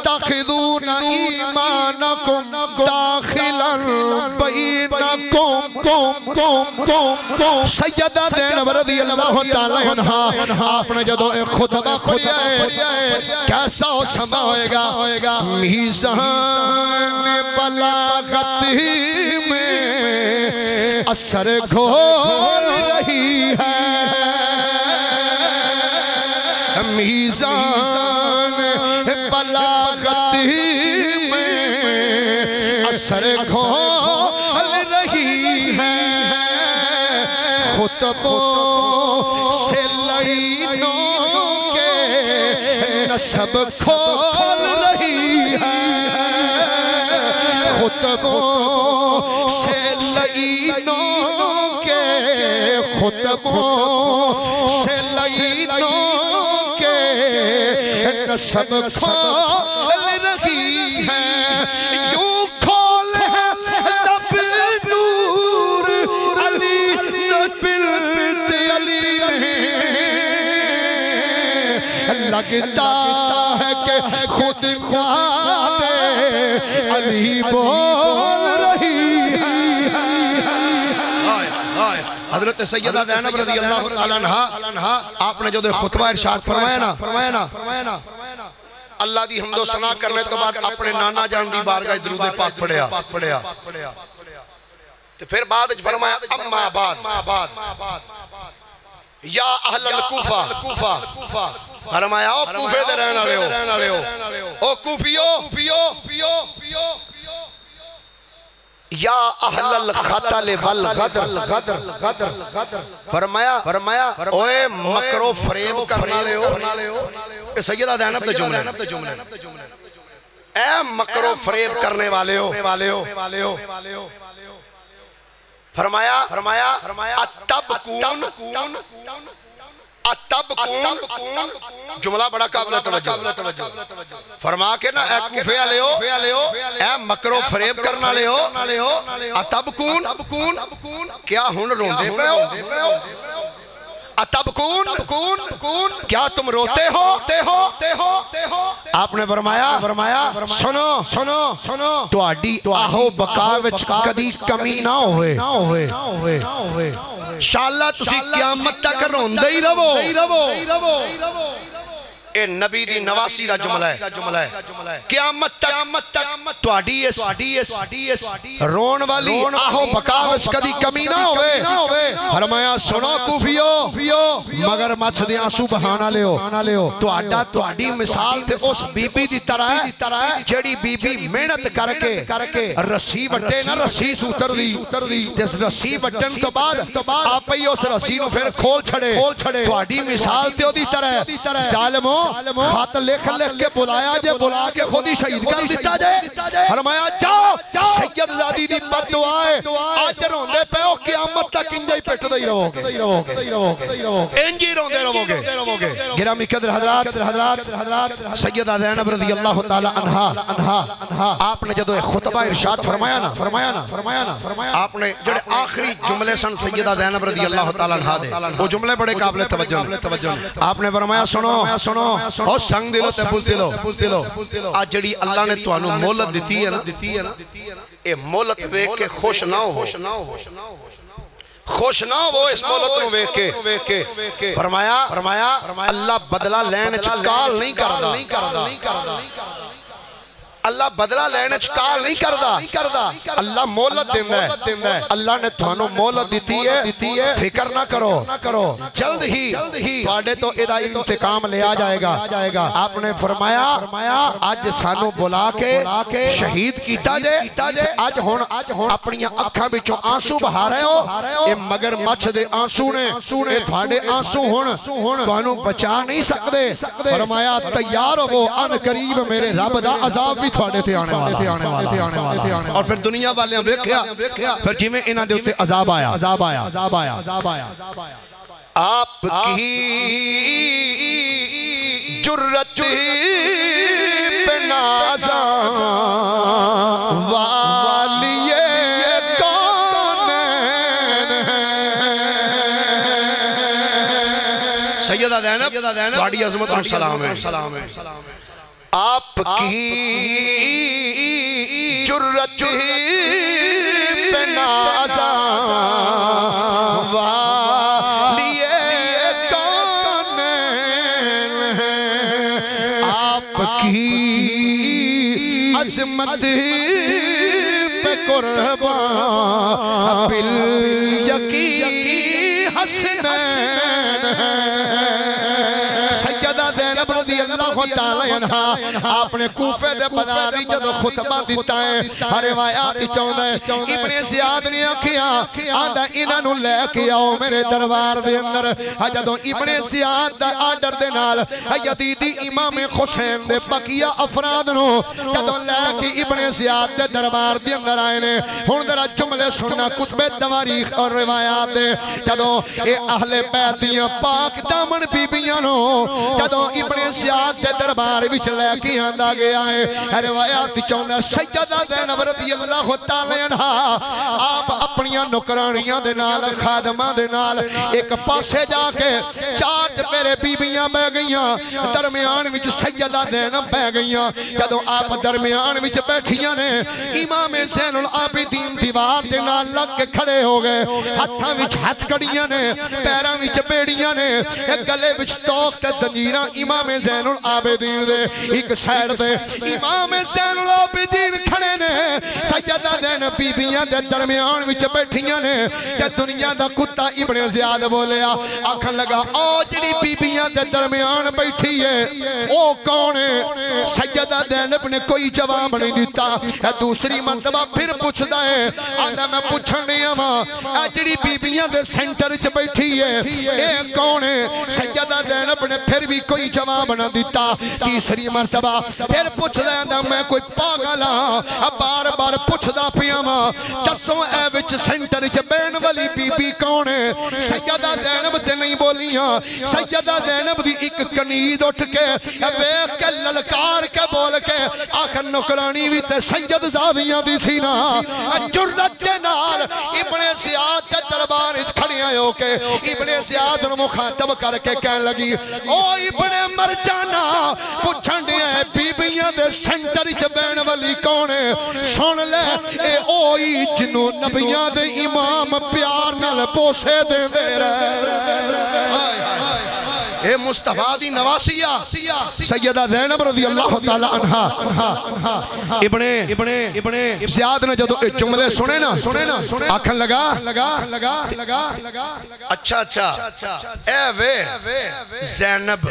تتخذون إيمانكم داخلا بينكم سیدہ زینب رضی اللہ تعالی عنہ آپ نے جدو ایک خطبہ پڑھیا ہے کیسا ہو سما ہوئے گا میزان بلاغت میں اثر گھول رہی ہے میزان بلاغت میں اثر گھول رہی ہے خطبوں سے لعینوں کے نسب کھول رہی ہے خطبوں سے لعینوں کے خطبوں سے لعینوں کے نسب کھول رہی ہے یوں کھول ہے لب نور علی بلت علی لگتا ہے کہ خود خواد علی بول رہی ہے حضرت سیدہ زینب رضی اللہ تعالیٰ عنہ آپ نے جو دے خطبہ ارشاد فرمایا نا اللہ دی حمد و ثنا کرنے تو بعد اپنے نانا جان دی بارگاہ درود پاک پڑھیا تو پھر بعد فرمایا اما بعد یا اہل الکوفہ فرمایا او کوفے دے رہنا لے ہو او کوفیو یا اہل الخطل والغدر فرمایا اوے مکر و فریب کرنا لے ہو سیدہ زینب دے جملے اے مکر و فریب کرنے والے ہو فرمایا اتبکون جملہ بڑا قابل توجہ فرما کے نا اے کوفے لے ہو اے مکر و فریب کرنا لے ہو اتبکون کیا ہن روندے پہ ہو اتبکون کیا تم روتے ہو آپ نے فرمایا سنو تو آڈی آہو بقا وچ کدی کمی نہ ہوئے انشاءاللہ تسی قیامت تک روندے ہی رہو اے نبی دی نواسی دا جملہ ہے قیامت تک تو آڈی اس رون والی آہو بکاوش کدی کمی نہ ہوئے فرمایا سنو کوفیو مگر مچھ دے آنسو بہانا لے ہو تو آڈی مثال تے اس بی بی دی طرح ہے جڑی بی بی محنت کر کے رسی بٹے نا رسی سوتر دی جس رسی بٹن تو بعد آپ ہی اس رسی نو پھر کھول چھڑے تو آڈی مثال تے ہو دی طرح ظالموں خط لکھ کے بلایا بلا کے خود ہی شہید کر دیتا جائے فرمایا جاؤ سید زادی دی بد دعائے آج روندے پہ ہو قیامت تک انجائی پیٹ دائی رہو گے انجی روندے رہو گے گرامی قدر حضرات سیدہ زینب رضی اللہ تعالی عنہ آپ نے جدو خطبہ ارشاد فرمایا نا آپ نے جڑے آخری جملے سن سیدہ زینب رضی اللہ تعالی عنہ دے وہ جملے بڑے قابل توجہ آپ نے فرمایا سنو اور سنگ دلو تے بوز دلو آج جڑی اللہ نے توانو مولت دیتی ہے نا اے مولت بے کے خوش نہ ہو خوش نہ ہو اس مولت نو ویکھ کے فرمایا اللہ بدلہ لین وچ کال نہیں کردا اللہ بدلہ لینے چکال نہیں کردا اللہ مولت دیندا ہے اللہ نے تھانوں مولت دیتی ہے فکر نہ کرو جلد ہی تواڈے تو ادا انتقام لیا جائے گا آپ نے فرمایا آج سانو بلا کے شہید کیتا جے آج ہن اپنی اکھاں وچوں آنسو بہا رہے ہو اے مگر مچھ دے آنسو نے اے تواڈے آنسو ہن تانوں بچا نہیں سکدے فرمایا تیار ہو ان قریب میرے رب دا عذاب بھی تھوڑے تھے آنے والا اور پھر دنیا والے ویکھیا پھر جی میں انہاں دے اتے عذاب آیا آپ کی جرت پہ نازاں والیے کونین سیدہ زینب تواڈی عظمت اور سلام ہے آپ کی جرت پہ نازاں والیے کونین آپ کی عظمت پہ قربان بالیقین حسنین سیدہ زینب رضی اللہ تعالی عنہ آپ نے کوفے دے بازاری جدو خطبہ دیتا ہے ہر روایات چاہتا ہے ابن زیاد نے آکھیا آدھا انہوں لے کے آؤ میرے دربار دے اندر جدو ابن زیاد دا آڈر دے نال یزیدی امام حسین دے بقیہ افراد نو جدو لے کے ابن زیاد دے دربار دے اندر آئے نے ہن ذرا جملے سننا کتب تواریخ اور روایات دے جدو اے اہل بیت دیاں پاک دامن بی بیاں نو جدو ابن زیاد دے دربار وچ لے کے آندا گیا ہے روایات چاہنا سیدہ زینب رضی اللہ تعالی عنہ آپ اپنی نوکرانیاں دے نال خادماں دے نال ایک پاسے جا کے چار میرے بیبیاں بہ گئیاں درمیان وچ سیدہ زینب بہ گئیاں جدو آپ درمیان وچ بیٹھیاں نے امام زین العابدین دیوار دے نال لگ کے کھڑے ہو گئے ہتھاں وچ ہتھ کڑیاں نے پیراں وچ بیڑیاں نے گلے وچ توق تے زنجیراں امام زین العابدین دے ایک سائیڈ دے امام زین العابدین کھڑے نے سیدہ زینب بیبیاں دے درمیان وچ بیٹھیاں نے کہ دنیا دا کتا ابن زیاد بولیا آکھن لگا او جڑی بیبیاں دے درمیان بیٹھی ہے او کون ہے سیدہ زینب نے کوئی جواب نہیں دیتا دوسری مرتبہ پھر پوچھدا ہے آدھا میں پوچھن نہیں آواں اے جڑی بیبیاں دے سینٹر وچ بیٹھی ہے اے کون ہے سیدہ زینب نے پھر بھی کوئی جواب نہ دیتا تیسری مرتبہ پھر پوچھدا ہے میں کوئی پاگل ہاں بار بار پوچھدا پیا وا دسو اے وچ سینٹر وچ بین والی بی بی کون ہے سیدہ زینب تے نہیں بولیاں سیدہ زینب دی ایک کنید اٹھ کے ویکھ کے للکار کے بول کے آخر نوکرانی وی تے سید زادیاں دی سی نا جرت دے نال ابن زیاد دے دربار وچ کھڑیاں ہو کے ابن زیاد نو مخاطب کر کے کہن لگی او ابن مرجانہ پوچھن دے بیبیاں دے سینٹر وچ بین والی کون ہے سن لے اے اوئی جنوں نبیاں دے امام پیار نال پوسے دے اے مصطفیٰ دی نواسیہ سیدہ زینب رضی اللہ تعالی عنہ ابن زیاد نے جدو جملے سنے نا آکھن لگا اچھا اے وے زینب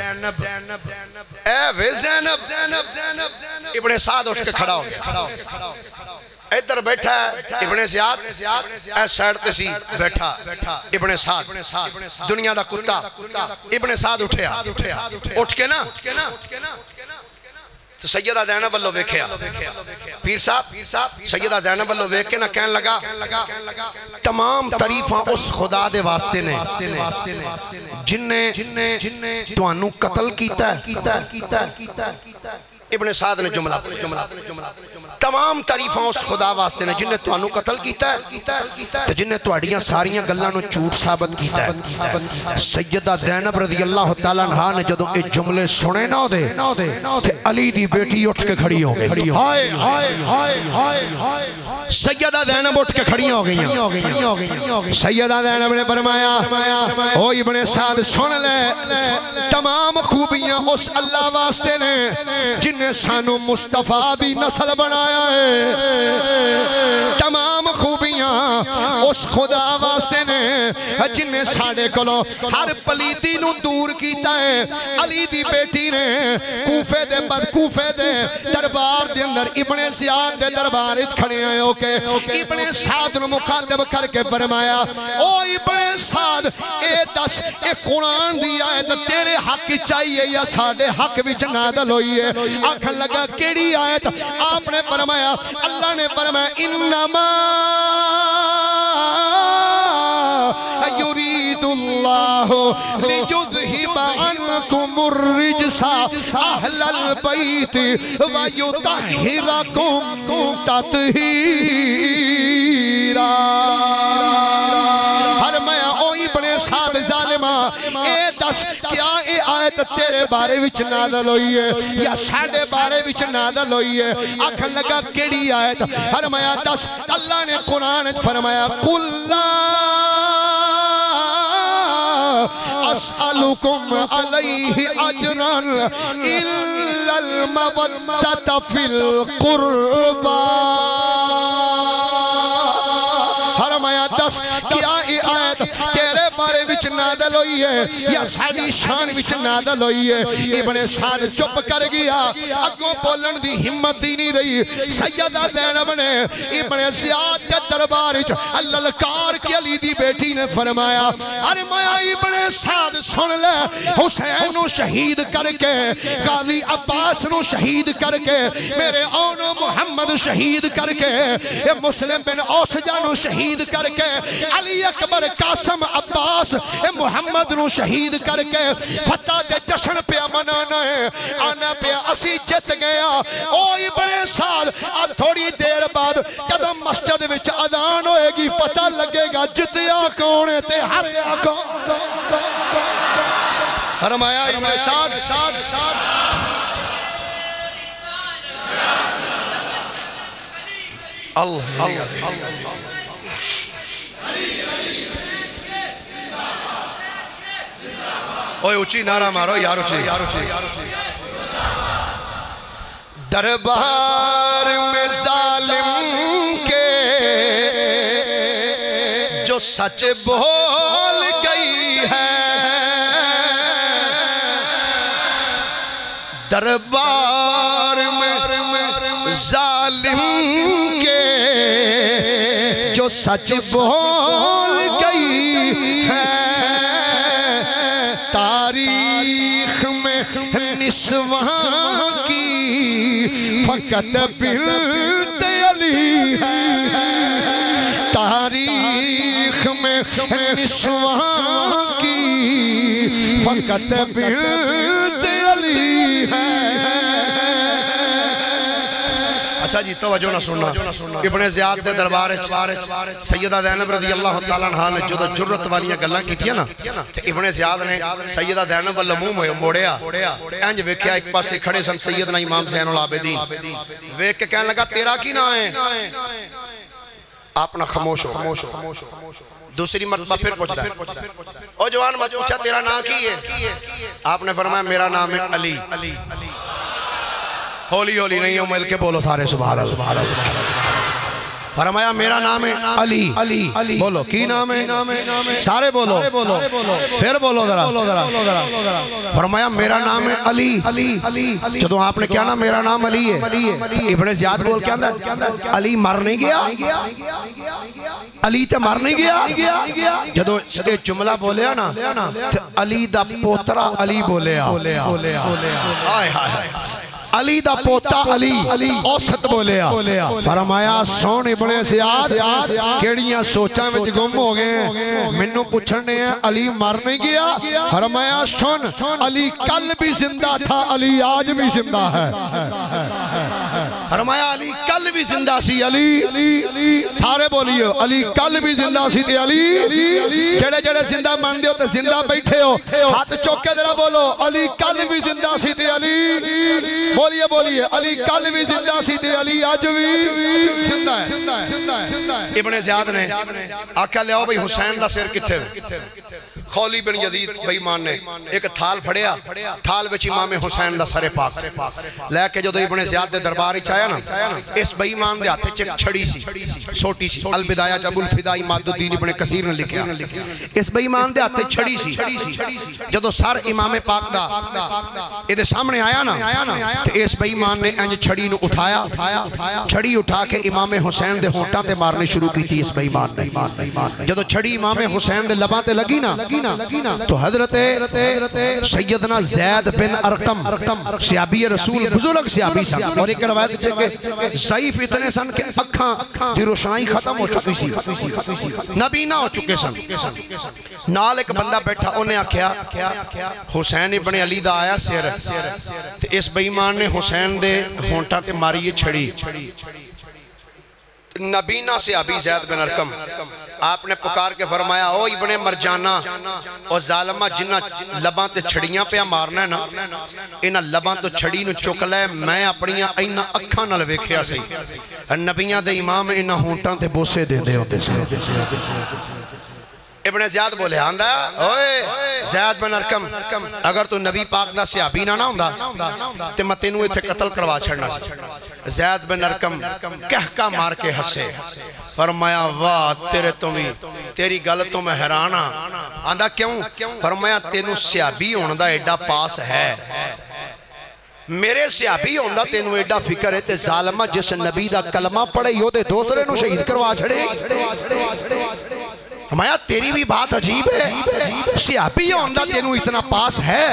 ابن سعد اٹھ کے کھڑا ہو گیا ادھر بیٹھا ہے ابن زیاد اے سائیڈ تے سی بیٹھا ابن سعد دنیا دا کتا ابن سعد اٹھیا اٹھ کے نا تو سیدہ زینب اللہ ویکھیا پیر صاحب سیدہ زینب اللہ ویکھ کے نا کہن لگا تمام تعریفاں اس خدا دے واسطے نے جن نے توانو قتل کیتا ہے ابن سعد نے جملہ تمام تعریفاں اس خدا واسطے نے جن نے توانو قتل کیتا ہے جن نے تواڈیاں ساریاں گلاں نو جھوٹ ثابت کیتا ہے سیدہ زینب رضی اللہ تعالی عنہا نے جدوں اے جملے سنے نہ دے تے علی دی بیٹی اٹھ کے کھڑی ہو گئی. ہائے ہائے ہائے ہائے ہائے. سیدہ زینب اٹھ کے کھڑی ہو گئی. سیدہ زینب نے فرمایا او ابن سعد سن لے تمام خوبیاں اس اللہ واسطے نے جن نے سانو مصطفیٰ دی نسل بنایا ہے. تمام خوبیاں اس خدا واسطے نے جن نے ساڑے کلو ہر پلیتی نو دور کیتا ہے. علی دی بیٹی نے کوفے دے بد کوفے دے دربار دے اندر ابن زیاد دے دربار ات کھڑے آئے ہو کے ابن سعد نو مخاطب کر کے فرمایا او ابن سعد اے دس اے قرآن دی آیت تیرے حق چاہیے یا ساڑے حق وچ نازل ہوئی ہے. آنکھن لگا کیڑی آیت؟ آپ نے فرمایا اللہ نے فرمایا انما یرید اللہ لیذہب عنکم الرجس اہل البیت ویطہرکم تطہیرا. فرمایا او ابن سعد ظالمہ اے دس کیا اے آیت تیرے بارے وچ نازل ہوئی ہے یا ساڑے بارے وچ نازل ہوئی ہے؟ آکھن لگا کیڑی آیت؟ فرمایا دس. اللہ نے قرآن فرمایا قل لا اسألکم علیہ اجرا الا المودۃ فی القربى. فرمایا دس کیا یہ آیت تیرے بارے وچ نازل ہوئی ہے یا ساڑی شان وچ نازل ہوئی ہے؟ ابن سعد چپ کر گیا، اگوں بولن دی ہمت ہی نہیں رہی. سیدہ زینب نے ابن زیاد کے دربار وچ للکار کی علی دی بیٹی نے فرمایا ارے مایا ابن سعد سن لے حسین نو شہید کر کے قاضی عباس نو شہید کر کے میرے اونو محمد شہید کر کے مسلم بن اوسجہ نو شہید کر کے علی اکبر قاسم عباس محمد نو شہید کر کے فتح دے جشن پہ منانا ہے. آنا پہ اسی جت گیا. او ابن سعد اب تھوڑی دیر بعد قدم مسجد وچ اذان ہوئے گی پتہ لگے گا جتیا کون ہے تے ہریا کون. فرمایا ابن سعد اللہ اوہ اچھی نعرہ مارو یار اچھی. دربار میں ظالم کے جو سچ بول گئی ہے دربار میں ظالم کے جو سچ بول گئی ہے تاریخ میں نسواں کی فقط بنت علی ہے. تاریخ میں نسواں کی فقط بنت علی ہے. اچھا جی توجہ نہ سننا. ابن زیاد دے دربار سیدہ زینب رضی اللہ تعالیٰ عنہ نے جو جرت والیاں گلاں کی تھیا نا ابن زیاد نے سیدہ زینب والا منہ موڑیا انج ویکھیا ایک پاسے کھڑے سن سیدنا امام زین العابدین ویکھ کے کہنے لگا تیرا کی نام ہے؟ آپ نہ خاموش ہو. دوسری مرتبہ پھر پوچھتا ہے او جوان مت پوچھا تیرا نام کی ہے؟ آپ نے فرمایا میرا نام ہے علی. ہولی ہولی نہیں ہو مل کے بولو سارے سبحان اللہ. فرمایا میرا نام ہے علی. بولو کی نام ہے؟ سارے بولو پھر بولو ذرا. فرمایا میرا نام ہے علی. جدو آپ نے کیا نا میرا نام علی ہے ابن زیاد بول کے اندر علی مر نہیں گیا علی تے مر نہیں گیا. جدو یہ جملہ بولیا نا علی دا پوترا علی بولیا علی دا پوتا علی اوسط بولیا. فرمایا سون ابن زیاد کیڑیاں سوچاں وچ گم ہو گئے منو پوچھنے ہیں علی مر نہیں گیا. فرمایا سن علی کل بھی زندہ تھا علی آج بھی زندہ ہے. فرمایا علی کل بھی زندہ سی علی سارے بولیے علی کل بھی زندہ سی تے علی جڑے جڑے زندہ مان دیو تے زندہ بیٹھے ہو ہاتھ چوک کے ذرا بولو علی کل بھی زندہ سی تے علی بولیے بولیے علی کل بھی زندہ سی تے علی آج بھی زندہ ہے ابن زیاد نے آکھا لے آؤ بھئی حسین دا سر کتھے خولی بن یزید بھئی مان نے ایک تھال پھڑیا تھال وچ امام حسین دا سر پاک لے کے جدو ابن زیاد دے دربار ہی چاہیا نا اس بھئی مان دے ہاتھے چک چھڑی سی چھوٹی سی البدایہ ابو الفدا اماد الدین ابن کثیر نے لکھیا اس بھئی مان دے ہاتھے چھڑی سی جدو سر امام پاک دا ادھے سامنے آیا نا تو اس بھئی مان نے انج چھڑی نو اٹھایا چھڑی اٹھا کے امام حسین دے ہونٹاں تے مارنے شروع کی تھی اس بھئی مان نے جدو چھڑی امام حسین دے لباں تے لگی نا تو حضرت سیدنا زید بن ارقم صحابی رسول بزرگ صحابی سن اور ایک روایت ہے کہ ضعیف اتنے سن کہ اکھاں دی روشنائی ختم ہو چکی سی نبی نہ ہو چکے سن نال ایک بندہ بیٹھا انہیں آکھیا حسین ابن علی دا آیا سیر اس بے ایمان نے حسین دے ہونٹاں تے ماری یہ چھڑی نبینا سے ابی زید بن ارقم آپ نے پکار کے فرمایا او ابن مرجانہ او ظالمہ جنہ لباں تے چھڑیاں پہ مارنا ہے نا انہ لباں تو چھڑی نو چکلے میں اپنیاں اینہ اکھاں نہ لویکھیا سی نبیاں دے امام انہ ہونٹاں تے بوسے دے دے ہوتے سے ابن زیاد بولے آندہ اوئے زید بن ارقم اگر تو نبی پاک دا صحابی نہ ہوندا تے میں تینوں ایتھے قتل کروا چھڑنا سی زید بن ارقم کہکا مار کے ہسے فرمایا واہ تیرے تمہیں تیری غلطوں میں حیرانہ آندہ کیوں فرمایا تینوں صحابی ہوندہ ایڈا پاس ہے میرے صحابی ہوندہ تینوں ایڈا فکر ہے تے ظالمہ جس نبی دا کلمہ پڑھے یو دے دوسرے نو شہید کروا چھڑے ہمایا تیری بھی بات عجیب ہے صحابی ہوندہ تینوں اتنا پاس ہے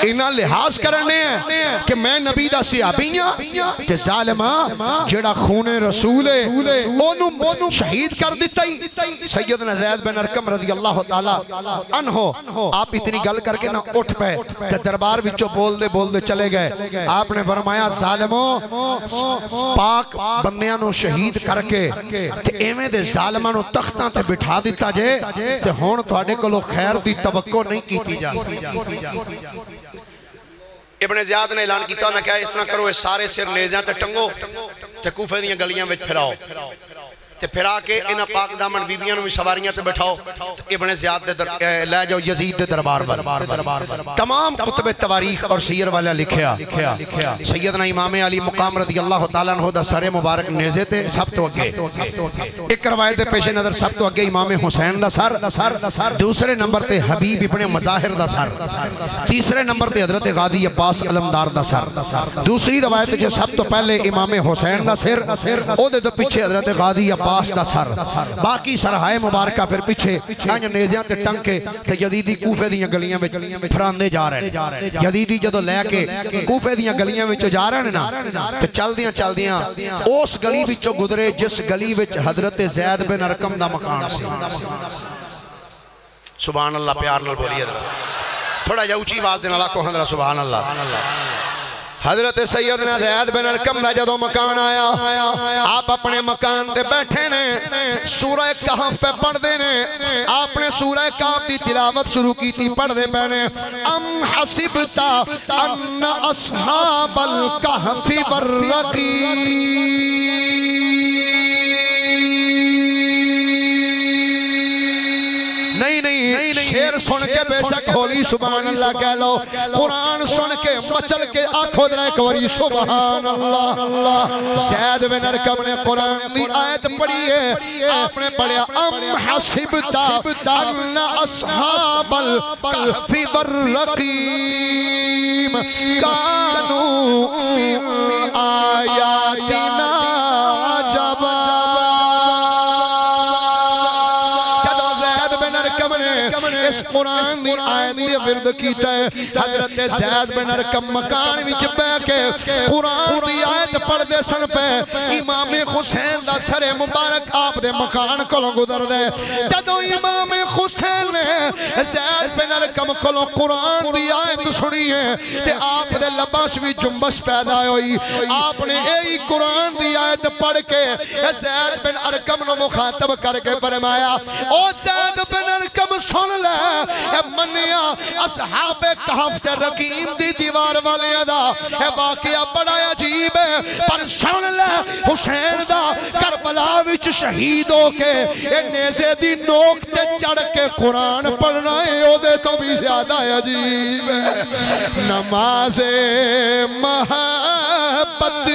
انہا لحاظ کرنے ہیں کہ میں نبی دا صحابیاں کہ ظالمہ جڑا خون رسول ہے انہوں شہید کر دیتا ہی سیدنا زید بن ارقم رضی اللہ تعالیٰ عنہ آپ اتنی گل کر کے نہ اٹھ پہ کہ دربار وچو بول دے چلے گئے آپ نے فرمایا ظالموں پاک بندیاں نو شہید کر کے تے ایمیں دے ظالمہ نو تختاں تے بٹھا دیتا جے تے ہون تو آڑے کلو خیر دی توقع نہیں کیتی جا سکتی ابن زیاد نے اعلان کیتا نہ کیا اس طرح کرو اس سارے سر نیزیاں تے ٹنگو تے کوفے دیاں گلیاں وچ پھراؤ تے پھرا کے انہا پاک دامن بیبیاں نو سواریاں تے بیٹھاؤ ابن زیاد دے لے جاؤ یزید دے دربار تمام کتب تواریخ اور سیر والا لکھیا سیدنا امام علی مقام رضی اللہ تعالیٰ عنہ دا سر مبارک نیزے تے سب تو اگے ایک روایت پیش نظر سب تو اگے امام حسین دا سر دوسرے نمبر تے حبیب ابن مظاہر دا سر تیسرے نمبر تے حضرت غازی عباس علمدار دا سر دوسری روایت کے سب تو پہلے امام حسین دا سر او دے تو پیچھے حضرت غازی عباس دا سر باقی سرہائے مبارکہ پھر پیچھے انج نیزیاں تے ٹنگ کے تے یزیدی کوفے دیاں گلیاں میں پھراندے جا رہے ہیں یزیدی جدو لے کے کوفے دیاں گلیاں میں جا رہے ہیں نا تے چل دیاں اس گلی بچو گزرے جس گلی وچ حضرت زید بن ارقم دا مکان سے سبحان اللہ پیار نال بولیے تھوڑا جا اونچی آواز دینا اللہ کو حضرت سبحان اللہ حضرت سیدنا زید بن ارقم دا جدو مکان آیا آپ اپنے مکان دے بیٹھے نے سورہ کہف پہ پڑھ دے نے آپ نے سورہ کہف دی تلاوت شروع کی تھی پڑھ دے پہنے ام حسبتا ان اصحاب الکہف والرقیم نہیں شیر سن کے بے شک ہولی سبحان اللہ کہہ لو قرآن سن کے مچل کے آنکھوں در ایک وری سبحان اللہ زید بن ارقم نے قرآن دی آیت پڑھی ہے آپ نے پڑھیا ام حسبتا ان اصحاب الکہف والرقیم کانوا من آیاتنا عجبا اس قرآن دی آیت دی ورد کیتا ہے حضرت زید بن ارقم مکان وچ بیٹھ کے قرآن دی آیت پڑھ دے سن پہ امام حسین دا سر مبارک آپ دے مکان کولوں گزر دے جدوں امام حسین نے زید بن ارقم کولوں قرآن دی آیت سنی ہے تے آپ دے لباس بھی جنبش پیدا ہوئی آپ نے یہی قرآن دی آیت پڑھ کے زید بن ارقم نو مخاطب کر کے فرمایا او زید بن ارقم سن لے اے منیا اصحاب کہف تے رقیم دی دیوار والے دا اے واقعہ بڑا عجیب ہے پر سن لے حسین دا کربلا وچ شہید ہو کے اے نیزے دی نوک تے چڑھ کے قرآن پڑھنا ہے او دے تو بھی زیادہ عجیب ہے نماز محبت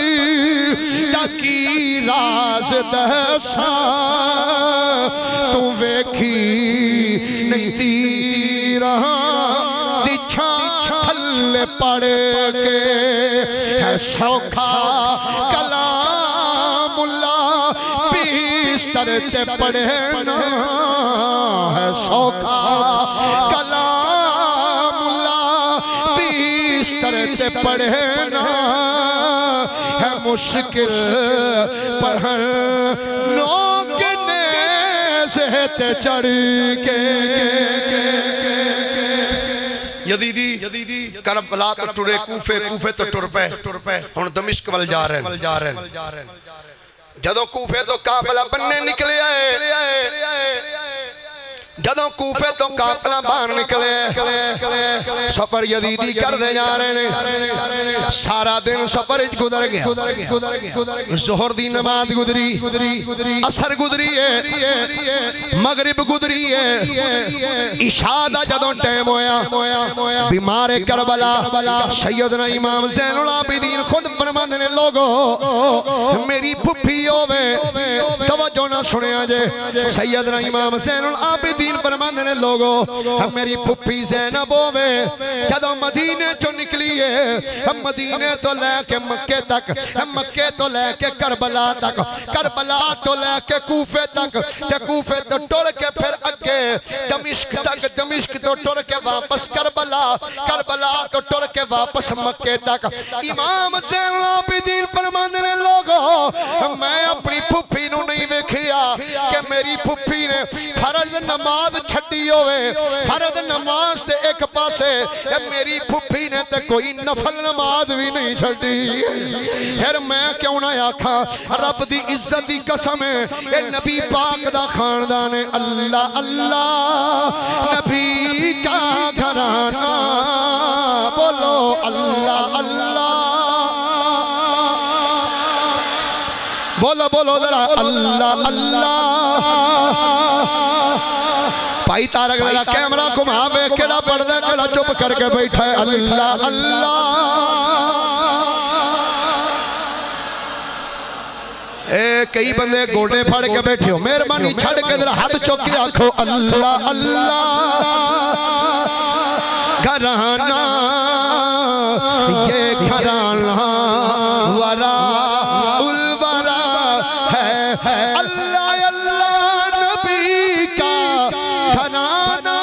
تکی راز دہساں تو ویکھی نہیں تیرہاں دی چھل پڑ کے ہے سوکھا کلام اللہ بیستر تے پڑھنا ہے سوکھا کلام اللہ بیستر تے پڑھنا ہے مشکل پڑھن لوگ نیزے تے چڑھ کے یزیدی کربلا تو ٹرے کوفے تو ٹر پے ہن دمشق ول جا رہے ہیں جدوں کوفے تو قافلہ بننے نکلے آئے جدوں کوفے تو قافلہ باہر نکلے سفر یزیدی کر دے جا رہے ہیں سارا دن سفر گزر گیا ظہر دی نماز گزری عصر گزری ہے مغرب گزری ہے عشاء دا جدوں ٹائم ہویا بیمار کربلا سیدنا امام زین العابدین خود فرماندے نے لوگو میری پھپھی ہووے توجہ نہ سنیا جے سیدنا امام زین العابدین فرماندے نے لوگو میری پھپھی زینب ہووے جدوں مدینے چوں نکلی ہے مدینے تو لے کے مکے تک مکے تو لے کے کربلا تک کربلا تو لے کے کوفے تک کوفے تو ٹر کے پھر اگے دمشق تک دمشق تو ٹر کے واپس کربلا تو ٹر کے واپس مکے تک امام زین العابدین فرماندے نے لوگو میں اپنی پھپھی نو نہیں ویکھیا کہ میری پھپھی نے فرض نماز چھٹی ہوئے فرض نماز تے ایک پاسے میری پھپھی نے تے کوئی نفل نماز بھی نہیں چھٹی پھر میں کیوں نہ آکھا رب دی عزت دی قسم ہے اے نبی پاک دا خاندان ہے اللہ اللہ نبی کا گھرانہ بولو اللہ اللہ بولو ذرا اللہ اللہ بھائی تارک ذرا کیمرہ گھماوے کیڑا پڑھدے کیڑا چپ کر کے بیٹھا ہے اللہ اللہ کئی بندے گوڑے پھڑ کے بیٹھے ہو مہربانی چھڑ کے ذرا ہاتھ چوکی آنکھو اللہ اللہ گھرانہ یہ گھرانہ ورا الورا ہے اللہ اللہ نبی کا گھرانہ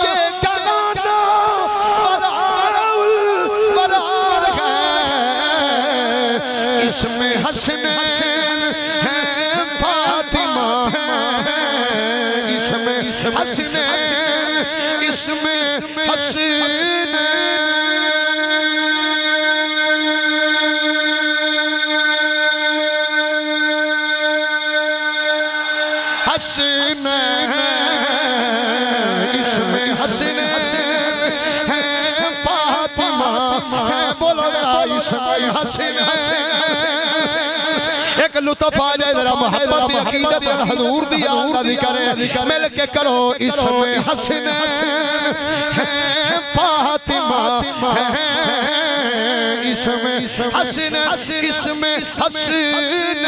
یہ گھرانہ ورا الورا ہے اس میں حسنین ہے فاطمہ ہے اس میں حسنین اس میں حسنین اس میں حسنین ہے فاطمہ ہے بولو ذرا اس میں حسنین ایک لطف آ جائے ذرا محبت دی عقیدت حضور دی آلہ ذکر مل کے کرو اس میں حسنین ہے فاطمہ ہے اس میں حسنین اس میں حسنین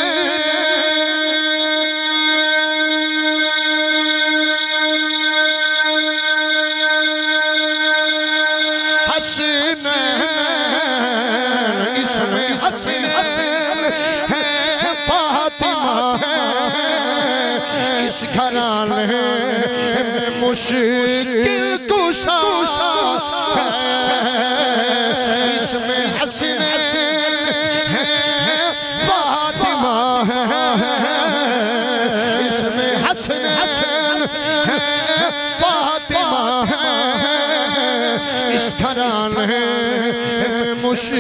اس میں حسنین ہے فاطمہ ہے اس گھرانے میں مشکل کشا ہے اس میں حسنین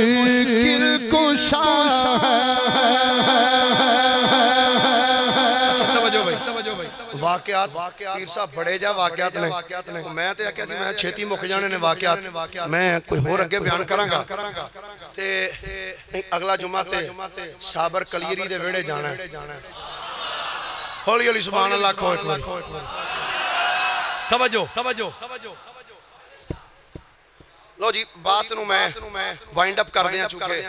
مشکل کشا واقعات پیر صاحب بڑے جا واقعات نے میں تے کیا سی میں چھیتی مک جانے نے واقعات میں کوئی ہور اگے بیان کراں گا تے اگلا جمعہ تے صابر کلیری دے ویڑے جانا ہے ہولی ہولی سبحان اللہ کھو ایک بار توجہ لو جی بات نو میں وائنڈ اپ کر دیا چونکہ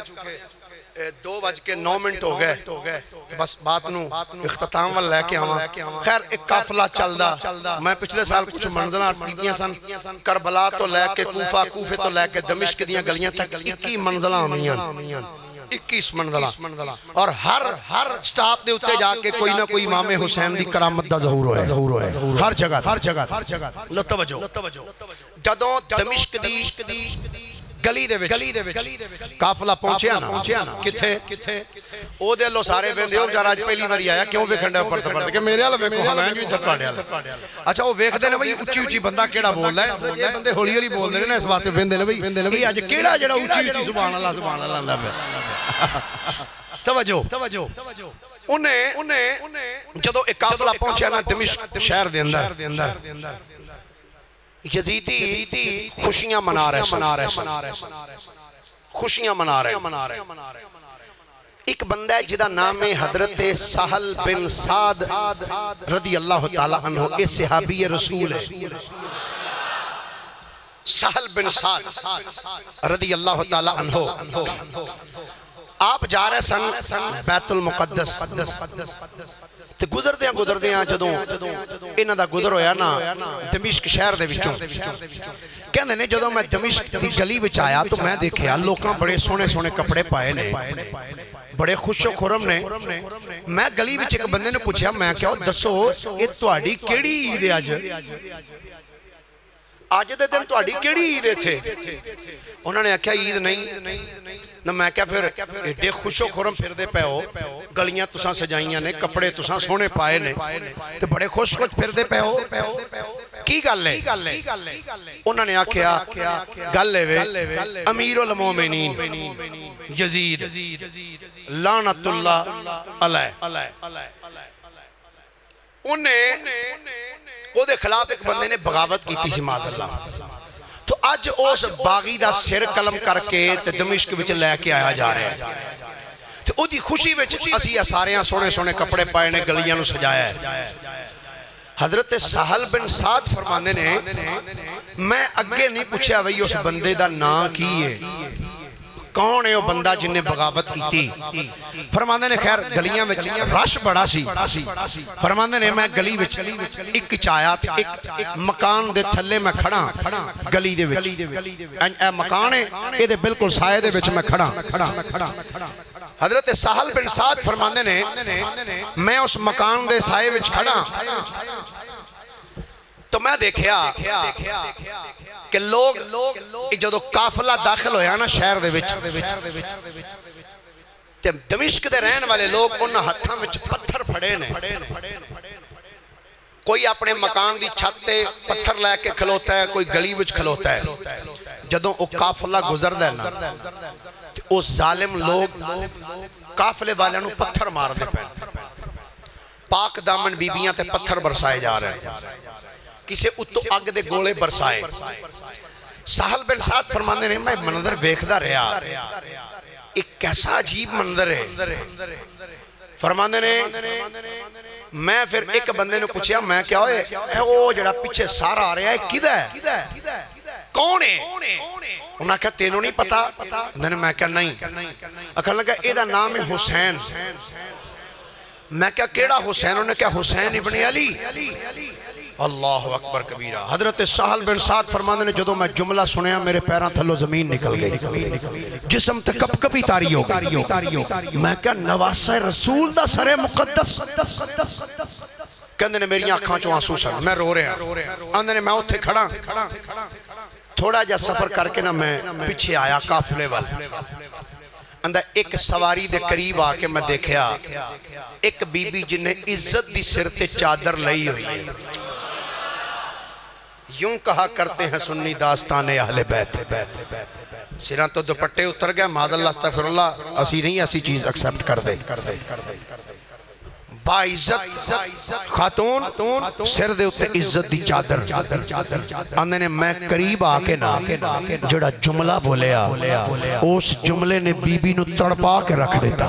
2:09 ہو گئے بس بات نو اختتام وال لے کے آواں خیر ایک قافلہ چلدا میں پچھلے سال کچھ منزلاں کیتیاں سن کربلا تو لے کے کوفے تو لے کے دمشق دیاں گلیاں تک 21 منزلاں ہوندیاں 21 منزلاں اور ہر سٹاپ دے اتے جا کے کوئی نہ کوئی امام حسین دی کرامت دا ظہور ہوئے ہر جگہ لو توجہ جدوں دمشق دی گلی دے وچ قافلہ پہنچیا نا کتھے او دے لو سارے بندے او جارا پہلی باری آیا کیوں ویکھن دے پڑھتے کہ میرے والا ویکھو میں بھی ادھر تواڈے والا اچھا او ویکھدے نے بھئی اونچی بندہ کیڑا بولدا ہے یہ بندے ہولی ہولی بولدے نے اس واسطے ویندے نے بھئی یہ اج کیڑا جڑا اونچی سبحان اللہ آندا پیا توجہ انہیں جدوں ایک قافلہ پہنچیا نا دمشق شہر دے اندر یزیدی خوشیاں منا رہے ایک بندہ ہے جدا نام حضرت سہل بن سعد رضی اللہ تعالیٰ عنہ اس صحابی رسول ہے سہل بن سعد رضی اللہ تعالیٰ عنہ آپ جا رہے سن بیت المقدس تے گزر دیاں جدوں انہاں دا گزر ہویا نا دمشق شہر دے وچوں کہندے نے جدوں میں دمشق دی گلی وچ آیا تو میں دیکھیا لوکاں بڑے سونے کپڑے پائے نے بڑے خوش و خرم نے میں گلی وچ ایک بندے نے پوچھا میں کہا دسو اے تہاڈی کیڑی عید ہے آج دے دن تہاڈی کیڑی عید تھے انہوں نے کہا عید نہیں نہ میں کہا پھر ایڈے خوش و خرم پھر دے پہ ہو گلیاں تساں سجائیاں نے کپڑے تساں سونے پائے نے تو بڑے خوش پھر دے پہ ہو کی گل ہے انہوں نے کہا گل ہے امیر المومنین یزید لعنت اللہ علیہ انہیں وہ دے خلاف ایک بندے نے بغاوت کی تھی معاذ اللہ تو اج اس باغی دا سر قلم کر کے دمشق وچ لے کے آیا جا رہا ہے تو او دی خوشی وچ اسی ساریاں سونے کپڑے پائے نے گلیاں نو سجایا ہے حضرت سہل بن سعد فرماندے نے میں اگے نہیں پوچھا وہی اس بندے دا نام کی ہے کون ہے وہ بندہ جن نے بغاوت کی تھی فرماندے نے خیر گلیاں میں رش بڑا سی فرماندے نے میں گلی وچ ایک چایا ایک مکان دے تھلے میں کھڑا گلی دے وچ اے مکان ہے یہ دے بالکل سائے دے وچ میں کھڑا حضرت سہل بن سعد فرماندے نے میں اس مکان دے سائے وچ کھڑا تو میں دیکھیا کہ لوگ جدو قافلہ داخل ہویا نا شہر دے وچ دمشق دے رہن والے لوگ انہاں ہتھاں وچ پتھر پھڑے نے کوئی اپنے مکان دی چھت تے پتھر لے کے کھلوتا ہے کوئی گلی وچ کھلوتا ہے جدوں او قافلہ گزردا ہے نا تے او ظالم لوگ قافلے والے نو پتھر مار دے پے پاک دامن بیبیاں تے پتھر برسائے جا رہے ہیں کسے اتو اگ دے گولے برسائے سہل بن سعد فرماندے نے میں منظر ویکھدا رہیا ایک کیسا عجیب منظر ہے فرماندے نے میں پھر ایک بندے نے پوچھا میں کیا ہوئے اے وہ جڑا پیچھے سارا آ رہا ہے کدھا ہے کون ہے انہوں نے کہا تینوں نہیں پتا میں کہا نہیں اکھا لگا ایدہ نام ہے حسین میں کہا کیڑا حسین انہوں نے کہا حسین ابن علی اللہ اکبر کبیرہ حضرت سہل بن سعد فرماندے نے جدو میں جملہ سنیا میرے پیران تھلو زمین نکل گئی جسم تے کب کبھی تاری ہو گئی میں کہا نواسہ رسول دا سر مقدس کہندے نے میری آنکھاں چو آنسو سن میں رو رہا آندے نے میں اتھے کھڑا تھوڑا جا سفر کر کے نا میں پیچھے آیا قافلے والے اندھا ایک سواری دے قریب آکے میں دیکھیا ایک بی بی جنہیں عزت دی سر تے چادر لئی ہوئی ہے یوں کہا کرتے ہیں سنی داستان اہل بیت سران تو دوپٹے اتر گیا، معاذ اللہ استغفر اللہ، اسی نہیں ایسی چیز ایکسپٹ کر دے۔ با عزت خاتون سر دے اتے عزت دی چادر، آندھے نے میں قریب آکے نا جڑا جملہ بولیا اس جملے نے بی بی نو تڑپا کے رکھ دیتا۔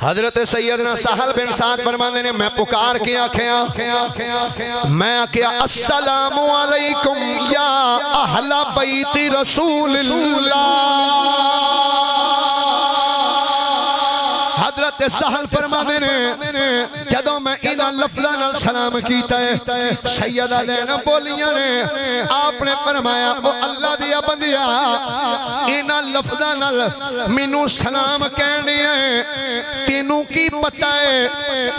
حضرت سیدنا سہل بن سعد فرمانے نے میں پکار کیا میں کیا السلام علیکم یا اہل بیت رسول اللہ۔ حضرت سہل فرمانے نے جدوں میں انہاں لفظاں سلام کیتا ہے، سیدہ زینب بولیاں نے آپ نے فرمایا او اللہ دیا بندیا انہاں لفظاں مینوں سلام کہنے ہیں، تینوں کی پتہ ہے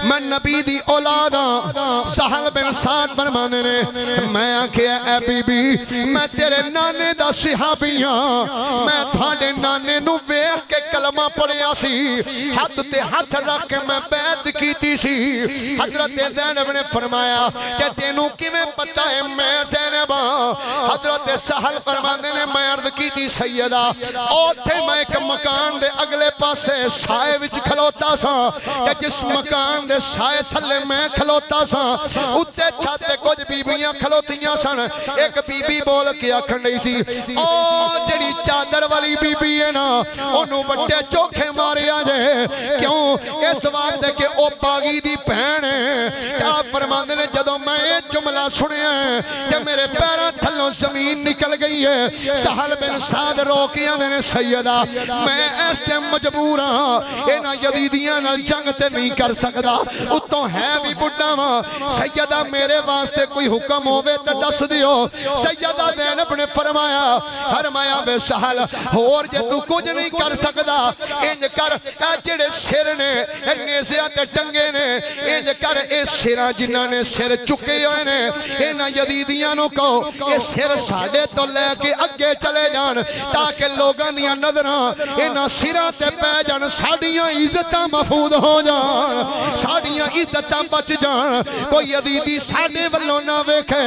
میں نبی دی اولاد ہاں۔ سہل بن سعد فرمانے نے میں آکھیا اے بی بی میں تیرے نانے دا صحابی ہاں، میں تھاڑے نانے نو ویکھ کے کلمہ پڑھیا سی، ہاتھ تے ہاتھ رکھ کے میں بیعت کیتی سی۔ حضرت زینب نے فرمایا کہ تینوں کیویں پتہ ہے میں زینب ہاں؟ حضرت سہل فرمانے نے میں عرض کیتی سیدہ اوتھے میں ایک مکان دے اگلے پاسے سائے وچ کھلوتا سا کہ جس مکان دے سائے تھلے میں کھلوتا سا اتے چھاتے کچھ بیبیاں کھلوتیاں سن۔ ایک بی بی بول کے آکھن نہیں سی او جڑی چادر والی بی بی ہے نا انہوں بڑے چوکھے ماریا جے، کیوں اس وقت کہ او باغی دی بہن ہے۔ کیا فرماندے نے جدوں میں یہ جملہ سنیا ہے کہ میرے پیروں تھلوں زمین نکل گئی ہے۔ سہل بن سعد روکیاں نے سیدہ میں اس ٹائم مجبور ہاں، اینا یزیدیاں نال جنگ تے نہیں کر سکدا، اتوں ہے بھی بڑھا ماں، سیدہ میرے واسطے کوئی حکم ہوئے تے دس دیو۔ سیدہ زینب نے فرمایا بے سہل اور جے تو کچھ نہیں کر سکدا انج کر اے جڑے سر نے نیزیاں تے ٹنگے نے انج کر اے سراں جنہاں نے سر چکے ہوئے نے انہاں یزیدیاں نو کہو اے سر ساڑے تو لے کے اگے چلے جان تاکہ لوگاں دیاں نظراں انہاں سراں تے پہ جان، ساڑیاں عزتاں محفوظ ہو جان، ساڑیاں عزتاں بچ جان، کوئی یزیدی ساڑے والوں نہ ویکھے۔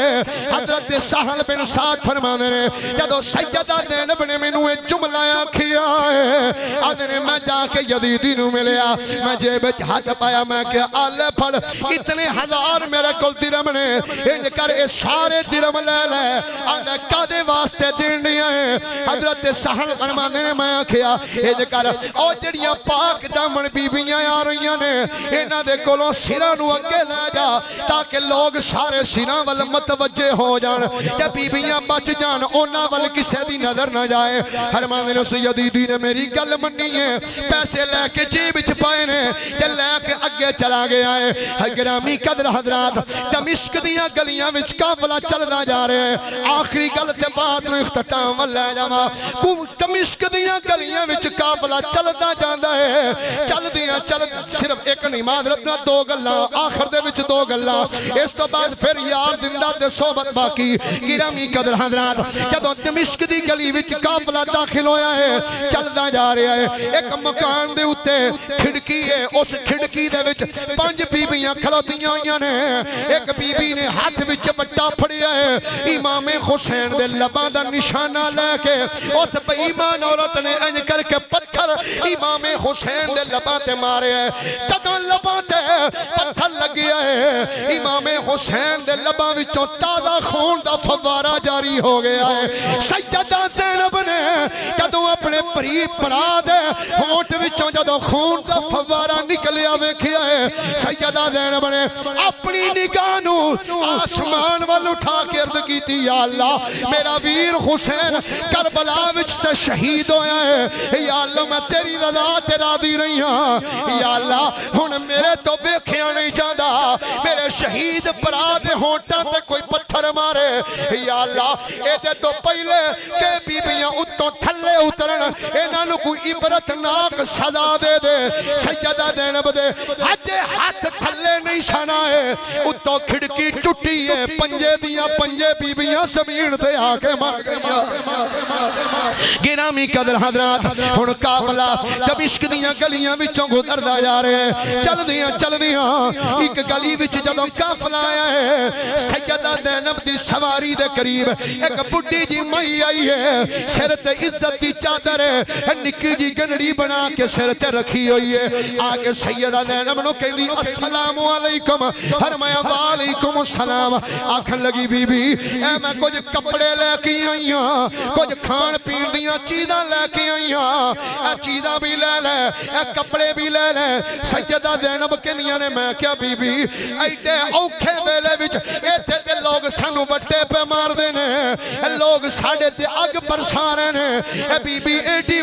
حضرت سہل بن سعد فرمانے نے جدو سیدہ زینب نے مینوں اے جملہ آکھیا ہے آدھے نے میں جا کے یزیدی نو ملیا، میں جیب ہاتھ پایا میں کہ آلے پھڑ اتنے ہزار میرے کل درم نے انج کر اے سارے درم لے لے آدھے کدے واسطے دینیا ہے۔ حضرت سہل فرمانے نے میں آکھیا انج کر او جڑیاں پاک دامن بیبیاں آ رہیاں نے انہاں دے کولوں سراں نو اگے لے جا تاکہ لوگ سارے سراں ول متوجہ ہو جان کہ بیبیاں بچ جان، انہاں ول کسے دی نظر نہ جائے۔ فرمانے نے یزیدی نے میری گل منی ہے، پیسے لے کے جیب وچ پائے نے تے لے کے اگے چلا گیا ہے۔ گرامی قدر حضرات دمشق دیاں گلیاں وچ قافلہ چلدا جا رہا ہے۔ آخری گل تے بات نو اختتام ول لے جاواں، دمشق دیاں گلیاں وچ قافلہ چلدا جاندا ہے، چلدیاں صرف ایک نہیں معذرت نہ دو گلاں، آخر دے وچ دو گلاں، اس تو بعد پھر یار زندہ تے صحبت باقی۔ گرامی قدر حضرات جدوں دمشق دی گلی وچ قافلہ داخل ہویا ہے چلدا جا رہا ہے، ایک مکان دے اوتے کھڑکی ہے، اس کھڑکی دے وچ 5 بیبیاں کھلوتیاں ہوئیاں نے۔ ایک بی بی نے ہاتھ وچ بٹا پھڑیا ہے، امام حسین دے لباں دا نشانہ لے کے اس بے ایمان عورت نے انج کر کے پتھر امام حسین دے لباں تے مارے ہے۔ جدوں لباں تے پتھر لگیا ہے امام حسین دے لباں وچوں تازہ خون دا فوارہ جاری ہو گیا ہے۔ سیدہ زینب نے جدوں اپنے پریب برا دے ہونٹ وچوں جدوں خون دا فوارہ نکلیا ویکھیا ہے، سیدہ زینب نے اپنی نگاہ نو آسمان وال اٹھا کے عرض کیتی یا اللہ میرا ویر حسین کربلا وچ تے شہید ہویا ہے، یا اللہ میں تیری رضا تے راضی رہی ہاں، یا اللہ ہن میرے تو ویکھیا نہیں چاہدا میرے شہید برا دے ہونٹاں تے کوئی پتھر مارے، یا اللہ اے دے تو پہلے کہ بیبیاں اتوں تھلے اترن انہاں نو کوئی عبرت ناک سزا دے دے۔ سیدہ زینب دے ہجے ہاتھ تھلے نہیں سنا ہے، اتوں کھڑکی ٹوٹی ہے، پنجے دیاں پنجے بیبیاں زمین تے آ کے مر گیا۔ گرامی قدر حضرات ہن قافلہ دمشق دیاں گلیاں وچوں گزردا جا رہے ہیں، چل دیاں ایک گل گلی وچ جدوں قافلہ آیا ہے سیدہ زینب دی سواری دے قریب ایک بڈھی جی مائی آئی ہے سر تے عزت دی چادر ہے نکی جی گنڑی بنا کے سر تے رکھی ہوئی ہے آگے سیدہ زینب نو کہندی السلام علیکم فرمایا وعلیکم السلام آکھن لگی بی بی اے میں کچھ کپڑے لے کے آئی ہاں کچھ کھان پین دیاں چیزاں لے کے آئی ہاں اے چیزاں بھی لے لے اے کپڑے بھی لے لے سیدہ زینب کہندیاں نے میں کیا بی بی ایڈے اوکھے ویلے وچ ایتھے تے لوگ سانو وٹے پہ مار دینے لوگ ساڑے تے اگ برسا رہے نے اے بی بی ایڈی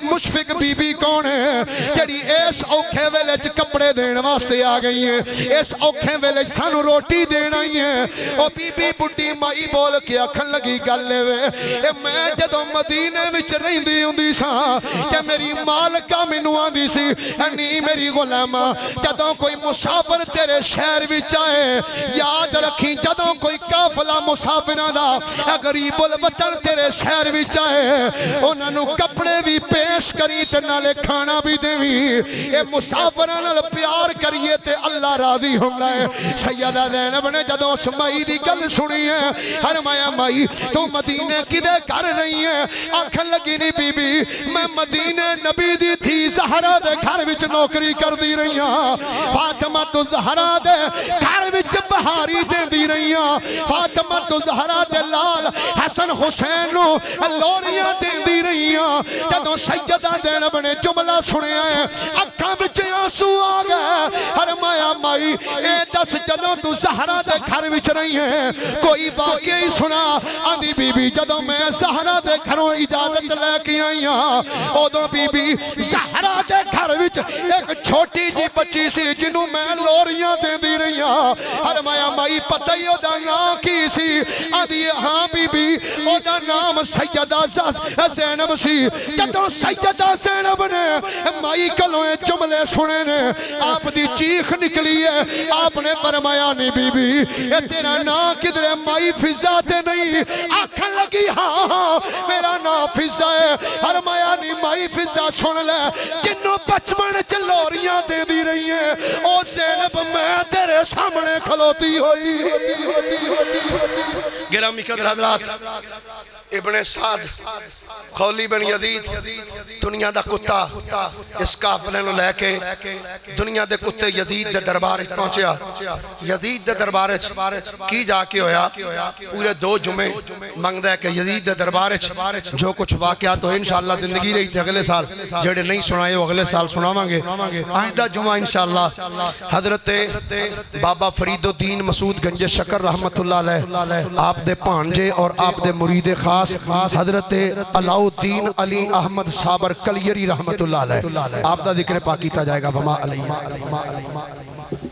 مشفق بی بی کون ہے جڑی اس اوکھے ویلے چ کپڑے دین واسطے آ گئی ہیں اس اوکھے ویلے سانو روٹی دین آئی ہیں او بی بی بڈھی مائی بول کے آکھن لگی گل وے اے میں جدوں مدینے وچ رہندی ہوندی ساں کہ میری مالکہ مینوں آندی سی نی میری غلامہ جدوں کوئی مسافر تیرے شہر وچ آئے یاد رکھی جدوں کوئی قافلہ مسافراں دا غریب الوطن تیرے شہر وچ آئے انہاں نوں کپڑے بھی پیش کری تے نالے کھانا بھی دیویں اے مسافراں نال پیار کریے تے اللہ راضی ہوندا ہے سیدہ زینب نے جدوں اس مائی دی گل سنی ہے فرمایا مائی تو مدینے کدے گھر نہیں ہے آکھن لگی نہیں بی بی میں مدینے نبی دی تھی زہرا دے گھر وچ نوکری کر دی رہی ہاں فاطمہ تو زہرا دے گھر وچ بہاری دے دی رہی ہاں فاطمہ تو زہرا دے لال حسن حسین نو لوریاں دے دی رہی ہاں جدوں سیدہ زینب نے جملہ سنیا ہے اکھاں وچ آنسو آ گئے فرمایا مائی اے دس جدوں تو زہرا دے گھر وچ رہی ہیں کوئی واقعی سنا آندی بی بی جدوں میں زہرا دے گھروں اجازت لے کے آئی ہاں اودوں بی بی زہرا دے گھر وچ ایک چھوٹی جی بچی سی جنوں میں لوریاں دے دی رہی ہاں فرمایا مائی پتہ ہی اودا نام کی سی آندی ہاں بی بی اودا نام سیدہ زینب سی جدوں سیدہ زینب نے مائی کلوں جملے سنے نے آپ دی چیخ نکلی ہے آپ نے فرمایا نہیں بی بی اے تیرا نام کدھر مائی فضا تے نہیں آکھن لگی ہاں ہاں میرا نام فضا ہے فرمایا نہیں مائی فضا سن لے جنوں بچپن چ لوریاں دے دی رہی ہیں او زینب میں تیرے سامنے کھلوتی ہوئی گرامی قدر حضرات ابن سعد خولی بن یزید دنیا دا کتا اس قافلے نو لے کے دنیا دے کتے یزید دے دربار پہنچیا یزید دے دربار کی جا کے ہویا پورے 2 جمعے منگدا ہے کہ یزید دے دربار جو کچھ واقعات ہوئے انشاءاللہ زندگی رہی تھی اگلے سال جڑے نہیں سنائے وہ اگلے سال سناواں گے آئندہ جمعہ انشاءاللہ حضرت بابا فرید الدین مسعود گنج شکر رحمت اللہ علیہ آپ دے پانجے اور آپ دے مرید خاص حضرت علاؤ الدین علی احمد صابر کلیری رحمت اللہ علیہ آپ دا ذکر پاک کیتا جائے گا وما علیہ